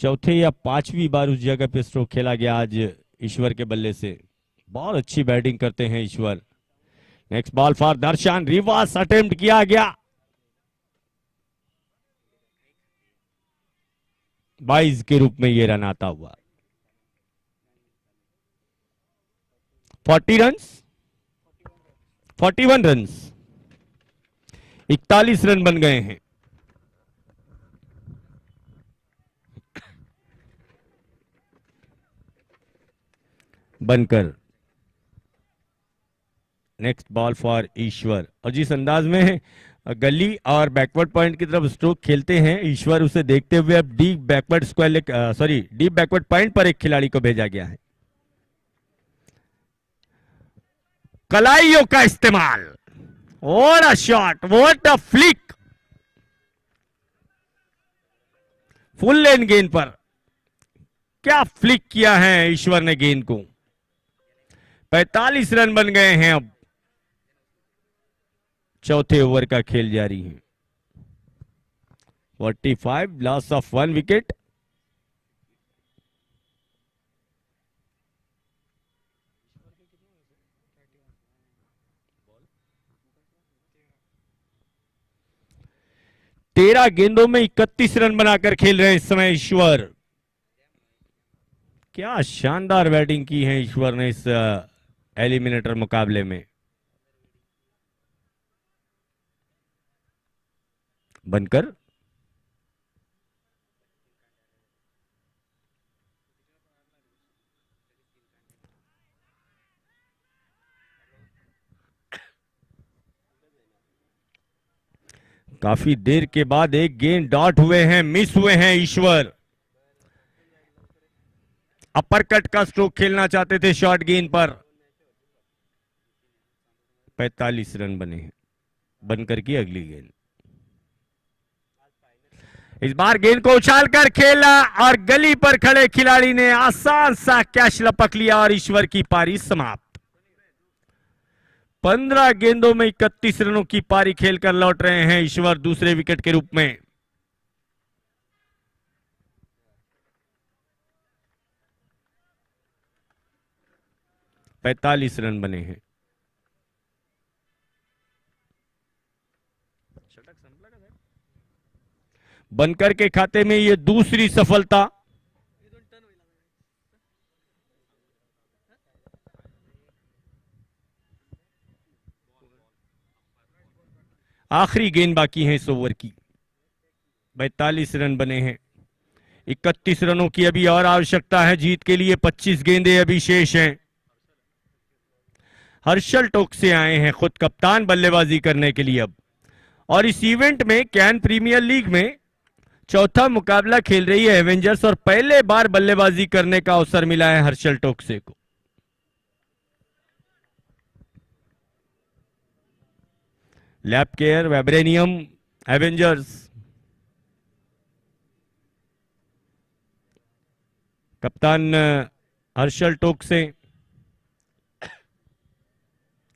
Speaker 3: चौथे या पांचवी बार उस जगह पे स्ट्रोक खेला गया आज ईश्वर के बल्ले से। बहुत अच्छी बैटिंग करते हैं Ishwar. Next ball for Darshan, reverse attempt किया गया। 22 के रूप में यह रन आता हुआ। 40 रन, 41 रन, 41 रन बन गए हैं। बनकर नेक्स्ट बॉल फॉर ईश्वर, और जिस अंदाज में गली और बैकवर्ड पॉइंट की तरफ स्ट्रोक खेलते हैं ईश्वर, उसे देखते हुए अब deep backward deep backward point पर एक खिलाड़ी को भेजा गया है। कलाइयों का इस्तेमाल, what a shot, what a flick. Full लेन गेंद पर क्या फ्लिक किया है ईश्वर ने गेंद को। 45 रन बन गए हैं। अब चौथे ओवर का खेल जारी है। 45, लॉस ऑफ 1 विकेट। तेरह गेंदों में 31 रन बनाकर खेल रहे हैं इस समय ईश्वर। क्या शानदार बैटिंग की है ईश्वर ने इस एलिमिनेटर मुकाबले में। बनकर काफी देर के बाद एक गेंद डॉट हुए हैं, मिस हुए हैं ईश्वर। अपर कट का स्ट्रोक खेलना चाहते थे शॉर्ट गेंद पर। 45 रन बने हैं। बनकर की अगली गेंद, इस बार गेंद को उछालकर खेला और गली पर खड़े खिलाड़ी ने आसान सा कैच लपक लिया और ईश्वर की पारी समाप्त। 15 गेंदों में 31 रनों की पारी खेलकर लौट रहे हैं ईश्वर दूसरे विकेट के रूप में। पैंतालीस रन बने हैं। बनकर के खाते में यह दूसरी सफलता। आखिरी गेंद बाकी है इस ओवर की। 42 रन बने हैं। 31 रनों की अभी और आवश्यकता है जीत के लिए। 25 गेंदें अभी शेष हैं। हर्षल टोक से आए हैं खुद कप्तान बल्लेबाजी करने के लिए अब। और इस इवेंट में कैन प्रीमियर लीग में चौथा मुकाबला खेल रही है एवेंजर्स और पहले बार बल्लेबाजी करने का अवसर मिला है हर्षल टोकसे को। Lab care, vibranium, Avengers. कप्तान हर्षल टोकसे,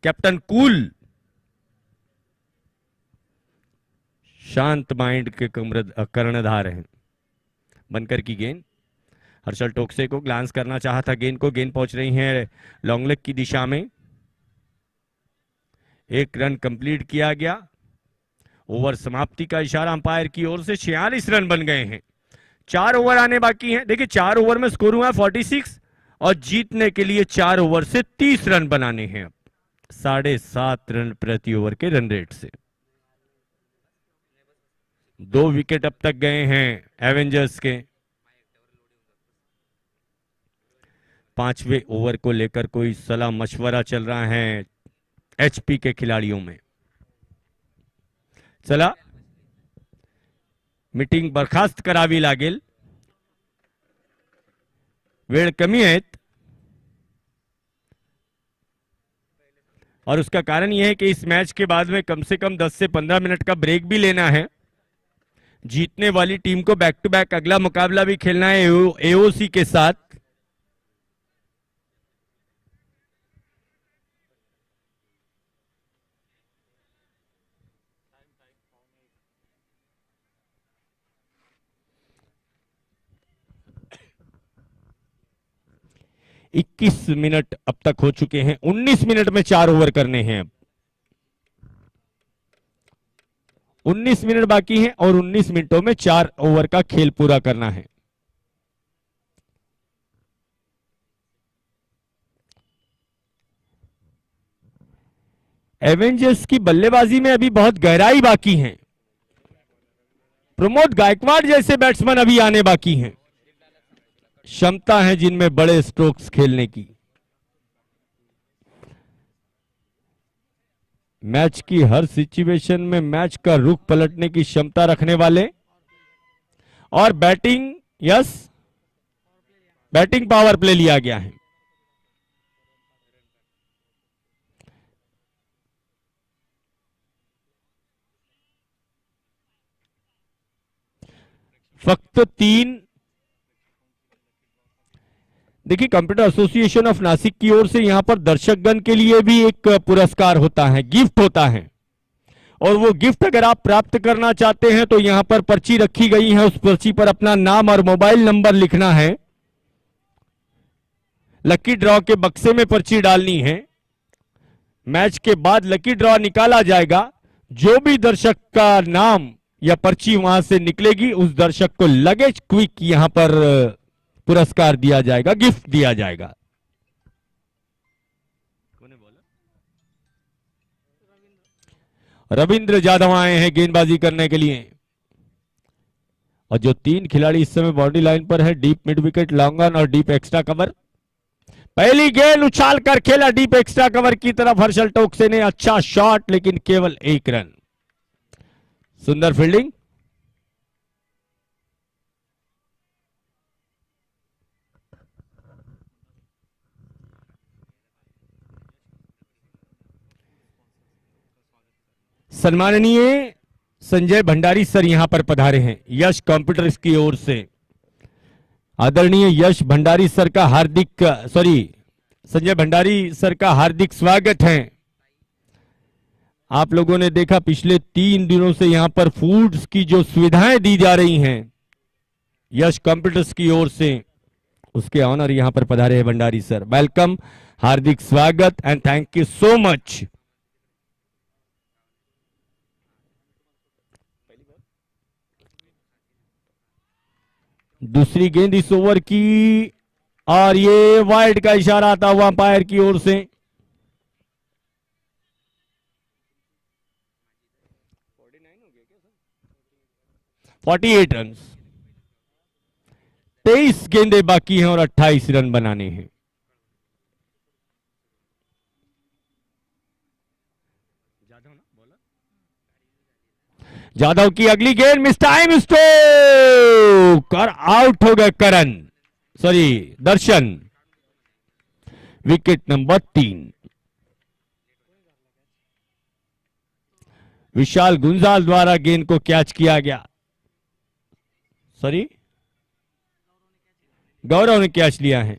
Speaker 3: कैप्टन कूल, शांत माइंड के कर्णधार हैं। बनकर की गेंद, हर्षल टोकसे को ग्लांस करना चाहा था गेंद को। गेंद पहुंच रही है लॉन्ग लेग की दिशा में। एक रन कंप्लीट किया गया। ओवर समाप्ति का इशारा अंपायर की ओर से। 46 रन बन गए हैं। 4 ओवर आने बाकी हैं। देखिए 4 ओवर में स्कोर हुआ 46 और जीतने के लिए 4 ओवर से 30 रन बनाने हैं। अब 7.5 रन प्रति ओवर के रन रेट से 2 विकेट अब तक गए हैं एवेंजर्स के। 5वें ओवर को लेकर कोई सलाह मशवरा चल रहा है एचपी के खिलाड़ियों में। चला मीटिंग बर्खास्त करावी लागेल, वेळ कमी आहेत और उसका कारण यह है कि इस मैच के बाद में कम से कम 10 से 15 मिनट का ब्रेक भी लेना है। जीतने वाली टीम को बैक टू बैक अगला मुकाबला भी खेलना है एओसी के साथ। इक्कीस मिनट अब तक हो चुके हैं, 19 मिनट में 4 ओवर करने हैं। अब 19 मिनट बाकी हैं और 19 मिनटों में 4 ओवर का खेल पूरा करना है। एवेंजर्स की बल्लेबाजी में अभी बहुत गहराई बाकी है। प्रमोद गायकवाड़ जैसे बैट्समैन अभी आने बाकी हैं। क्षमता है जिनमें बड़े स्ट्रोक्स खेलने की। मैच की हर सिचुएशन में मैच का रुख पलटने की क्षमता रखने वाले और बैटिंग बैटिंग पावर प्ले लिया गया है। फक्त 3। देखिए कंप्यूटर एसोसिएशन ऑफ नासिक की ओर से यहां पर दर्शकगण के लिए भी एक पुरस्कार होता है, गिफ्ट होता है, और वो गिफ्ट अगर आप प्राप्त करना चाहते हैं तो यहां पर पर्ची रखी गई है, उस पर्ची पर अपना नाम और मोबाइल नंबर लिखना है। लकी ड्रॉ के बक्से में पर्ची डालनी है। मैच के बाद लकी ड्रॉ निकाला जाएगा। जो भी दर्शक का नाम या पर्ची वहां से निकलेगी उस दर्शक को लगेज क्विक यहां पर पुरस्कार दिया जाएगा, गिफ्ट दिया जाएगा। रविंद्र यादव आए हैं गेंदबाजी करने के लिए और जो 3 खिलाड़ी इस समय बाउंड्री लाइन पर है, deep mid wicket, long on और डीप एक्स्ट्रा कवर। पहली गेंद उछाल कर खेला डीप एक्स्ट्रा कवर की तरफ हर्षल टोकसे ने, अच्छा शॉट लेकिन केवल 1 रन। सुंदर फील्डिंग। सम्माननीय संजय भंडारी सर यहां पर पधारे हैं यश कंप्यूटर्स की ओर से। आदरणीय यश भंडारी सर का संजय भंडारी सर का हार्दिक स्वागत है। आप लोगों ने देखा पिछले 3 दिनों से यहां पर फूड्स की जो सुविधाएं दी जा रही हैं यश कंप्यूटर्स की ओर से, उसके ऑनर यहां पर पधारे हैं भंडारी सर। वेलकम, हार्दिक स्वागत and thank you so much. दूसरी गेंद इस ओवर की और ये वाइड का इशारा आता हुआ अंपायर की ओर से। हो गया 48 रन। 23 गेंदें बाकी हैं और 28 रन बनाने हैं। जाधव की अगली गेंद मिस टाइम स्ट्रोक और आउट हो गए दर्शन। Wicket number 3। विशाल गुंजाल द्वारा गेंद को कैच किया गया। गौरव ने कैच लिया है।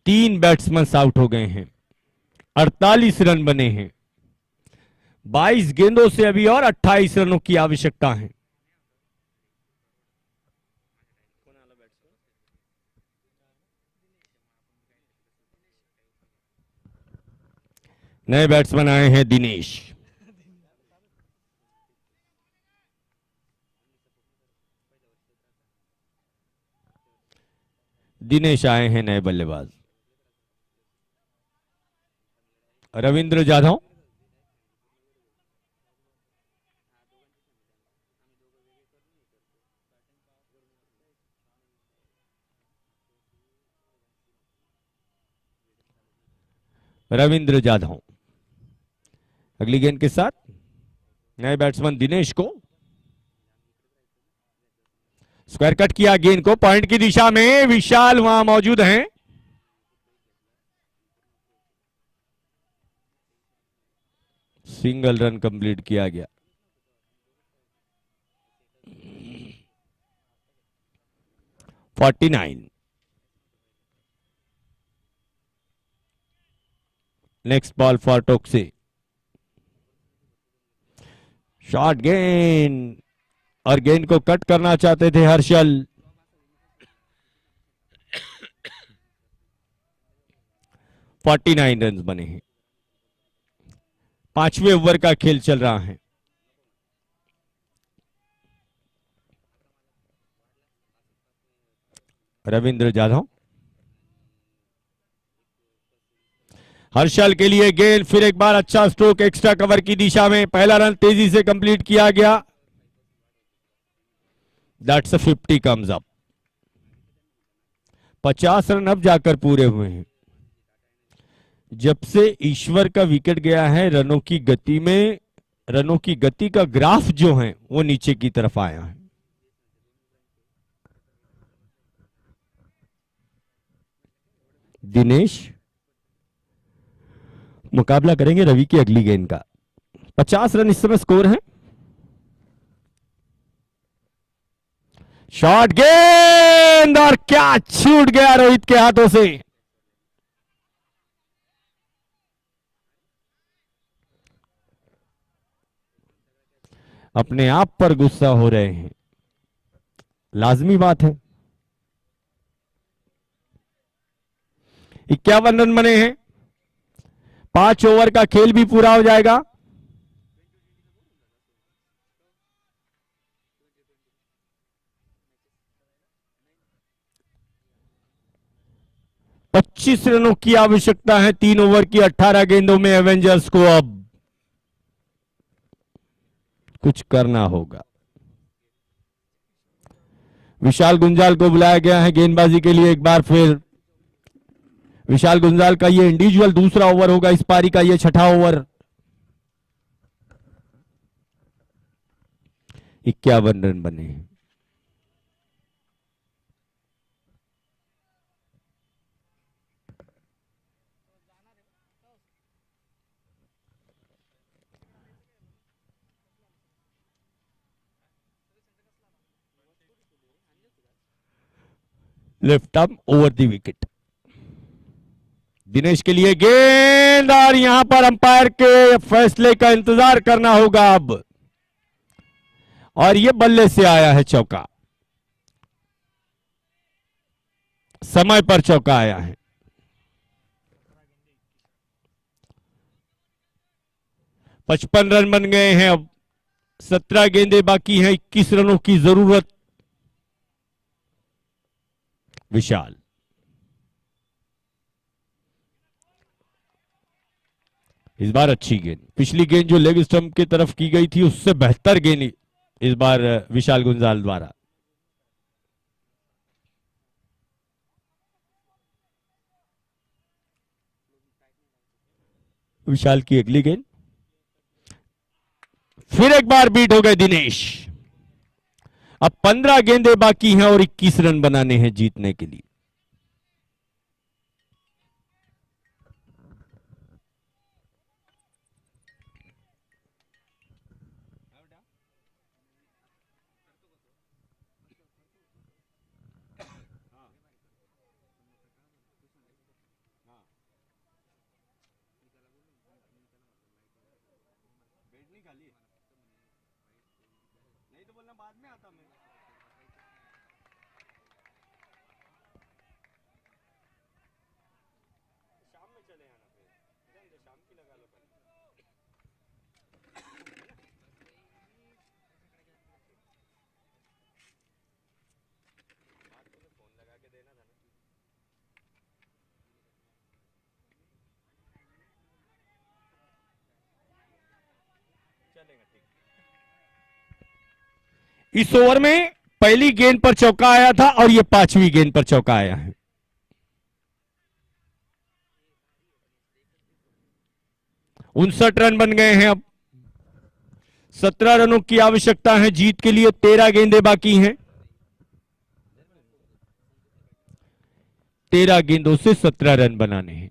Speaker 3: तीन बैट्समैन आउट हो गए हैं। 48 रन बने हैं। 22 गेंदों से अभी और 28 रनों की आवश्यकता है। नए बैट्समैन आए हैं दिनेश। दिनेश आए हैं नए बल्लेबाज। रविंद्र जाधव, रविंद्र जाधव अगली गेंद के साथ नए बैट्समैन दिनेश को स्क्वायर कट किया, गेंद को पॉइंट की दिशा में, विशाल वहां मौजूद हैं। सिंगल रन कंप्लीट किया गया। (49) नेक्स्ट बॉल फॉर टोक्से। शॉर्ट गेंद, और गेंद को कट करना चाहते थे हर्षल। (49 रन बने हैं। 5वें ओवर का खेल चल रहा है। रविंद्र जाधव, हर्षल के लिए गेंद, फिर एक बार अच्छा स्ट्रोक एक्स्ट्रा कवर की दिशा में, पहला रन तेजी से कंप्लीट किया गया। That's a 50 comes up. 50 run अब जाकर पूरे हुए हैं। जब से ईश्वर का विकेट गया है, रनों की गति में, रनों की गति का ग्राफ जो है वो नीचे की तरफ आया है। दिनेश मुकाबला करेंगे रवि की अगली गेंद का। 50 रन इस समय स्कोर है। शॉर्ट गेंद, और क्या छूट गया रोहित के हाथों से। अपने आप पर गुस्सा हो रहे हैं, लाजमी बात है। 51 रन बने हैं। 5 ओवर का खेल भी पूरा हो जाएगा। पच्चीस रनों की आवश्यकता है 3 ओवर की 18 गेंदों में। एवेंजर्स को अब कुछ करना होगा। विशाल गुंजाल को बुलाया गया है गेंदबाजी के लिए एक बार फिर। विशाल गुंजाल का ये इंडिविजुअल दूसरा ओवर होगा, इस पारी का ये छठा ओवर। 51 रन बने हैं। Left arm over the wicket. Dinesh के लिए गेंद, और यहां पर अंपायर के फैसले का इंतजार करना होगा अब, और ये बल्ले से आया है चौका। समय पर चौका आया है। 55 रन बन गए हैं। अब 17 गेंदें बाकी हैं। 21 रनों की जरूरत। विशाल, इस बार अच्छी गेंद। पिछली गेंद जो लेग स्टंप की तरफ की गई थी उससे बेहतर गेंद इस बार विशाल गुंजाल द्वारा। विशाल की अगली गेंद, फिर एक बार बीट हो गए दिनेश। अब 15 गेंदें बाकी हैं और 21 रन बनाने हैं जीतने के लिए। नहीं तो बोलना बाद में आता मैं। शाम में चले आना, फिर शाम की लगा लो पहले। फोन लगा के देना था ना। इस ओवर में पहली गेंद पर चौका आया था और ये 5वीं गेंद पर चौका आया है। उनसठ रन बन गए हैं। अब 17 रनों की आवश्यकता है जीत के लिए। 13 गेंदें बाकी हैं। 13 गेंदों से 17 रन बनाने हैं।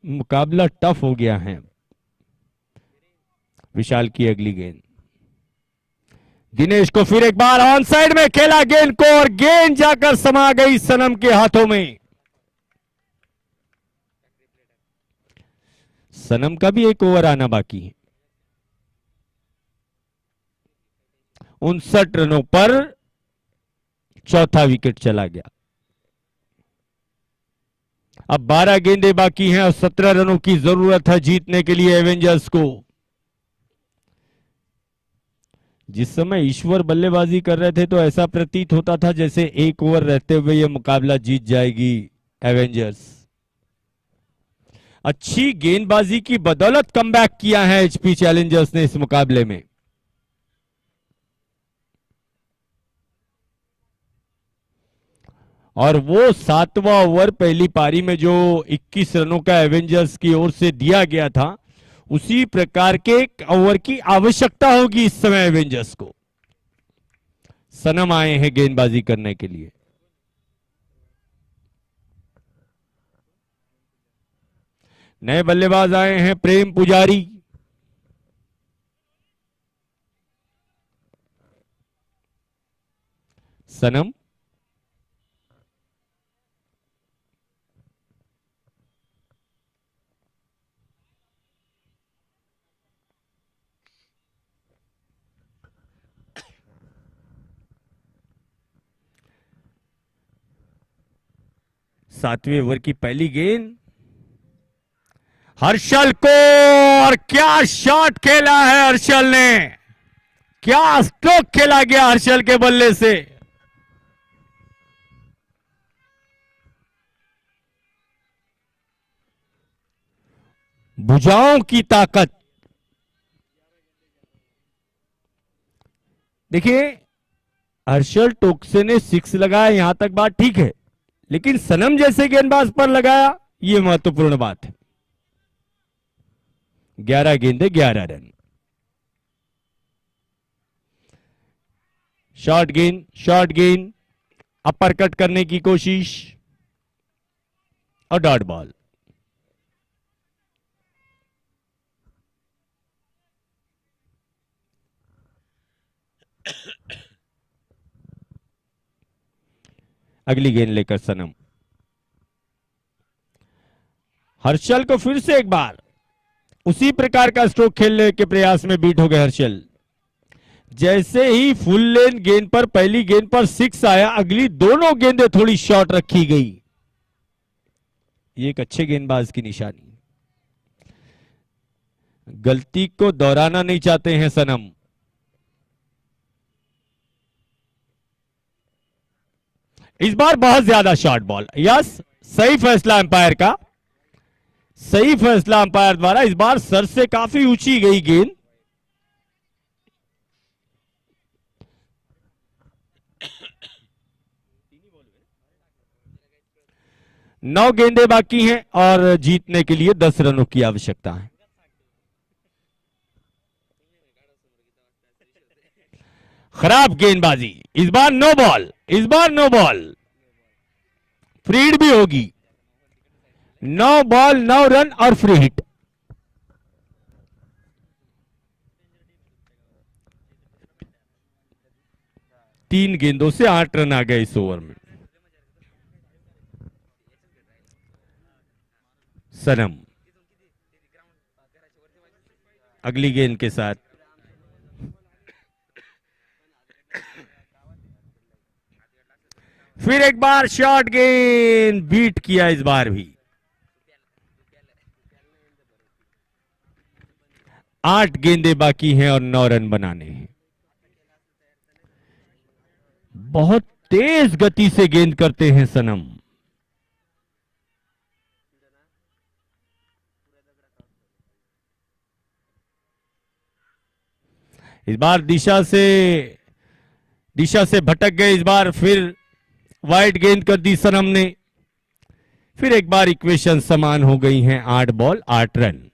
Speaker 3: मुकाबला टफ हो गया है। विशाल की अगली गेंद, दिनेश को फिर एक बार ऑन साइड में खेला गेंद को और गेंद जाकर समा गई सनम के हाथों में। सनम का भी एक ओवर आना बाकी है। 59 रनों पर चौथा विकेट चला गया। अब 12 गेंदें बाकी हैं और 17 रनों की जरूरत है जीतने के लिए एवेंजर्स को। जिस समय ईश्वर बल्लेबाजी कर रहे थे तो ऐसा प्रतीत होता था जैसे एक ओवर रहते हुए यह मुकाबला जीत जाएगी एवेंजर्स। अच्छी गेंदबाजी की बदौलत कमबैक किया है एचपी चैलेंजर्स ने इस मुकाबले में। और वो 7वां ओवर पहली पारी में जो 21 रनों का एवेंजर्स की ओर से दिया गया था, उसी प्रकार के ओवर की आवश्यकता होगी इस समय एवेंजर्स को। सनम आए हैं गेंदबाजी करने के लिए। नए बल्लेबाज आए हैं प्रेम पुजारी। सनम सातवें ओवर की पहली गेंद हर्षल को, और क्या शॉट खेला है हर्षल ने, क्या स्ट्रोक खेला गया हर्षल के बल्ले से। भुजाओं की ताकत। देखिए हर्षल टोक्से ने 6 लगाया, यहां तक बात ठीक है, लेकिन सनम जैसे गेंदबाज पर लगाया, यह महत्वपूर्ण बात है। 11 गेंदे 11 रन। शॉर्ट गेंद अपर कट करने की कोशिश और डॉट बॉल। अगली गेंद लेकर सनम। हर्षल को फिर से एक बार उसी प्रकार का स्ट्रोक खेलने के प्रयास में बीट हो गए हर्षल। जैसे ही फुल लेन गेंद पर पहली गेंद पर 6 आया, अगली दोनों गेंदें थोड़ी शॉर्ट रखी गई। ये एक अच्छे गेंदबाज की निशानी। गलती को दोहराना नहीं चाहते हैं सनम। इस बार बहुत ज्यादा शॉर्ट बॉल। यस, सही फैसला अंपायर का, सही फैसला अंपायर द्वारा। इस बार सर से काफी ऊंची गई गेंद। नौ गेंदें बाकी हैं और जीतने के लिए 10 रनों की आवश्यकता है। खराब गेंदबाजी। इस बार नो बॉल, इस बार नो बॉल। फ्री हिट भी होगी। 9 बॉल 9 रन और फ्री हिट। तीन गेंदों से 8 रन आ गए इस ओवर में। सनम अगली गेंद के साथ फिर एक बार शॉर्ट गेंद, बीट किया इस बार भी। 8 गेंदें बाकी हैं और 9 रन बनाने हैं। बहुत तेज गति से गेंद करते हैं सनम। इस बार दिशा से भटक गए, इस बार फिर वाइड गेंद कर दी सनम ने। फिर एक बार इक्वेशन समान हो गई हैं, 8 बॉल 8 रन।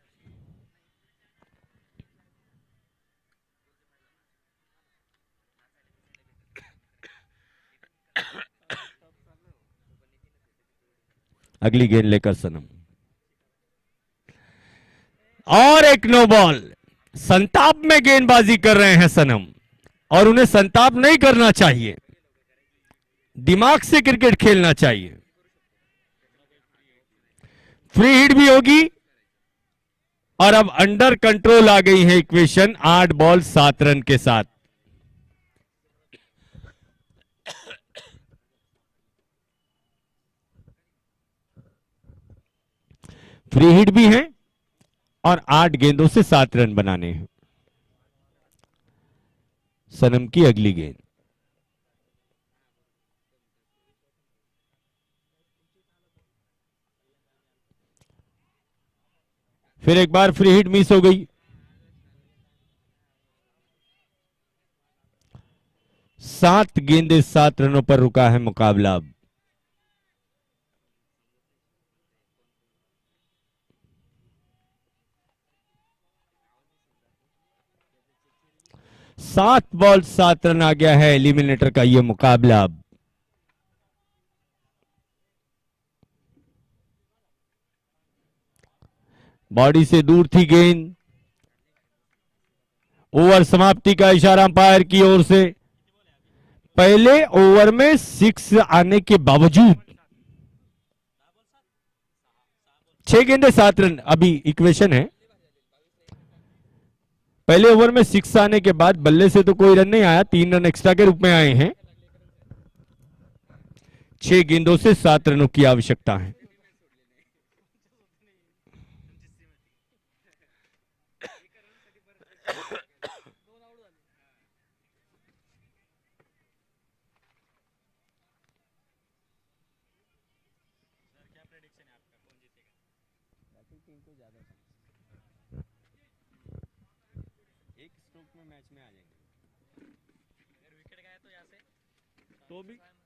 Speaker 3: अगली गेंद लेकर सनम, और एक नो बॉल। संताप में गेंदबाजी कर रहे हैं सनम, और उन्हें संताप नहीं करना चाहिए, दिमाग से क्रिकेट खेलना चाहिए। फ्री हिट भी होगी, और अब अंडर कंट्रोल आ गई है इक्वेशन, 8 बॉल 7 रन के साथ। फ्री हिट भी है और 8 गेंदों से 7 रन बनाने हैं। सनम की अगली गेंद, फिर एक बार फ्री हिट मिस हो गई। 7 गेंदे 7 रनों पर रुका है मुकाबला। अब 7 बॉल 7 रन आ गया है एलिमिनेटर का यह मुकाबला। अब बॉडी से दूर थी गेंद, ओवर समाप्ति का इशारा अंपायर की ओर से। पहले ओवर में 6 आने के बावजूद 6 गेंदे 7 रन, अभी इक्वेशन है। पहले ओवर में 6 आने के बाद बल्ले से तो कोई रन नहीं आया, 3 रन एक्स्ट्रा के रूप में आए हैं। 6 गेंदों से 7 रनों की आवश्यकता है।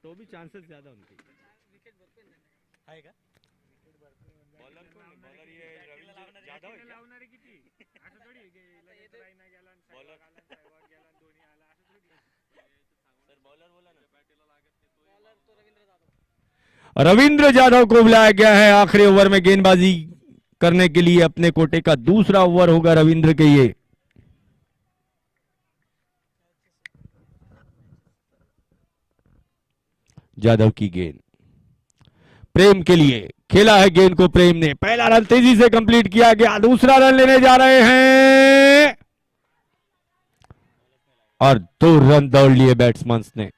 Speaker 3: तो भी चांसेस ज्यादा उनके आएगा। बॉलर को बॉलर ये रविंद्र जाधव है क्या? असं थोडी रायना गेला बॉलर सहवाग गेला धोनी आला असं थोडी सर बॉलर बोला ना बॅटला लागत नाही बॉलर तो रविंद्र जाधव को बुलाया गया है आखिरी ओवर में गेंदबाजी करने के लिए। अपने कोटे का दूसरा ओवर होगा रविंद्र के ये। जाधव की गेंद प्रेम के लिए, खेला है गेंद को प्रेम ने। पहला रन तेजी से कंप्लीट किया गया, दूसरा रन लेने जा रहे हैं और 2 रन दौड़ लिए बैट्समैन ने।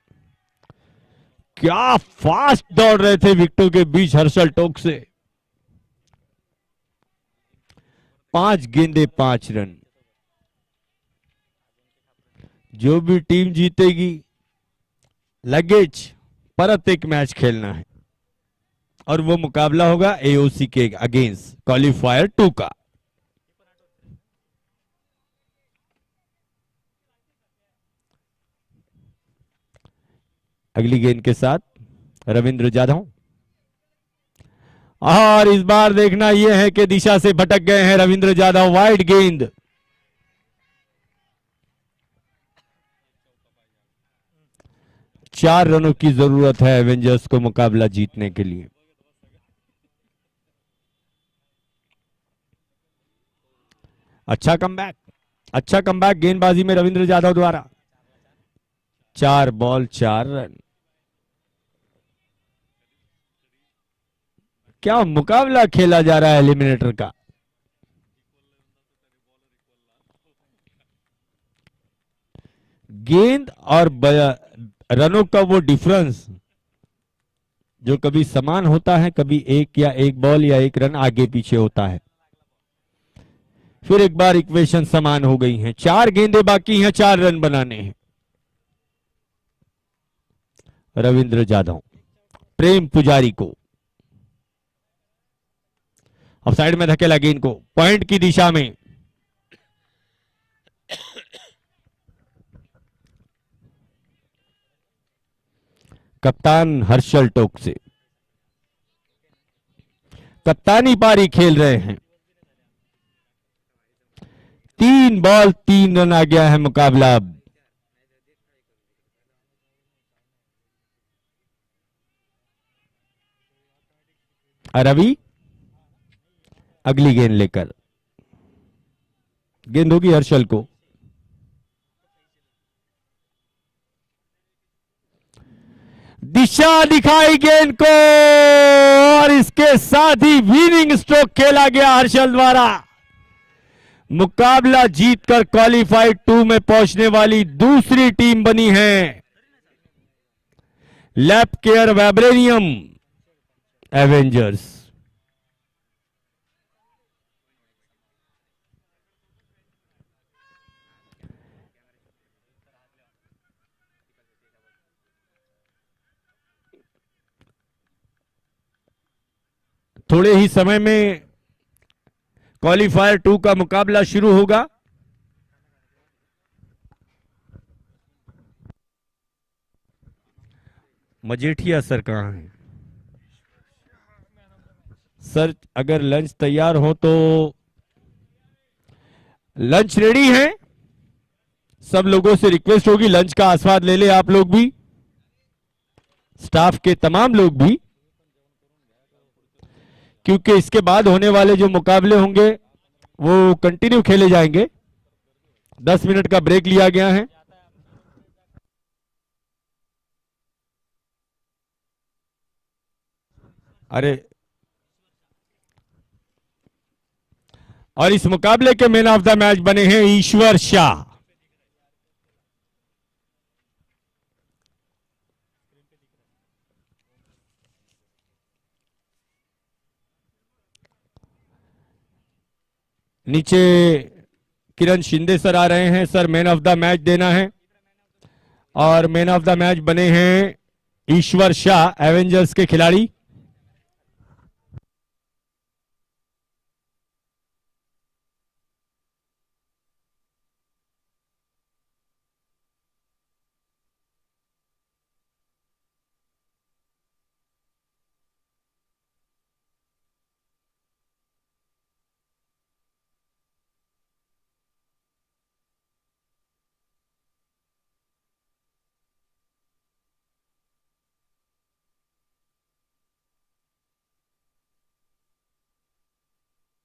Speaker 3: क्या फास्ट दौड़ रहे थे विकेटों के बीच हर्षल टोक से। 5 गेंदे 5 रन। जो भी टीम जीतेगी लगेज परत एक मैच खेलना है, और वो मुकाबला होगा एओसी के अगेंस्ट क्वालिफायर 2 का। अगली गेंद के साथ रविंद्र जाधव, और इस बार देखना यह है कि दिशा से भटक गए हैं रविंद्र जाधव। वाइड गेंद, चार रनों की जरूरत है एवेंजर्स को मुकाबला जीतने के लिए। अच्छा कमबैक गेंदबाजी में रविंद्र जाधव द्वारा। 4 बॉल 4 रन। क्या मुकाबला खेला जा रहा है एलिमिनेटर का। गेंद और रनों का वो डिफरेंस जो कभी समान होता है, कभी एक बॉल या 1 रन आगे पीछे होता है। फिर एक बार इक्वेशन समान हो गई हैं। 4 गेंदें बाकी हैं, 4 रन बनाने हैं। रविंद्र जाधव प्रेम पुजारी को अब साइड में धकेला गेंद को पॉइंट की दिशा में। कप्तान हर्षल टोक से कप्तानी पारी खेल रहे हैं। 3 बॉल 3 रन आ गया है मुकाबला। रवि अगली गेंद लेकर, गेंद होगी हर्षल को। दिशा दिखाई गेंद को और इसके साथ ही विनिंग स्ट्रोक खेला गया हर्षल द्वारा। मुकाबला जीतकर क्वालिफाइड 2 में पहुंचने वाली दूसरी टीम बनी है लैप केयर वाइब्रेनियम एवेंजर्स। थोड़े ही समय में क्वालिफायर 2 का मुकाबला शुरू होगा। मजेठिया सर कहां हैं? सर अगर लंच तैयार हो तो लंच रेडी है। सब लोगों से रिक्वेस्ट होगी लंच का आस्वाद ले ले, आप लोग भी, स्टाफ के तमाम लोग भी, क्योंकि इसके बाद होने वाले जो मुकाबले होंगे वो कंटिन्यू खेले जाएंगे। 10 मिनट का ब्रेक लिया गया है। अरे और इस मुकाबले के मैन ऑफ द मैच बने हैं ईश्वर शाह। नीचे किरण शिंदे सर आ रहे हैं। Sir man of the match देना है और मैन ऑफ द मैच बने हैं ईश्वर शाह, एवेंजर्स के खिलाड़ी।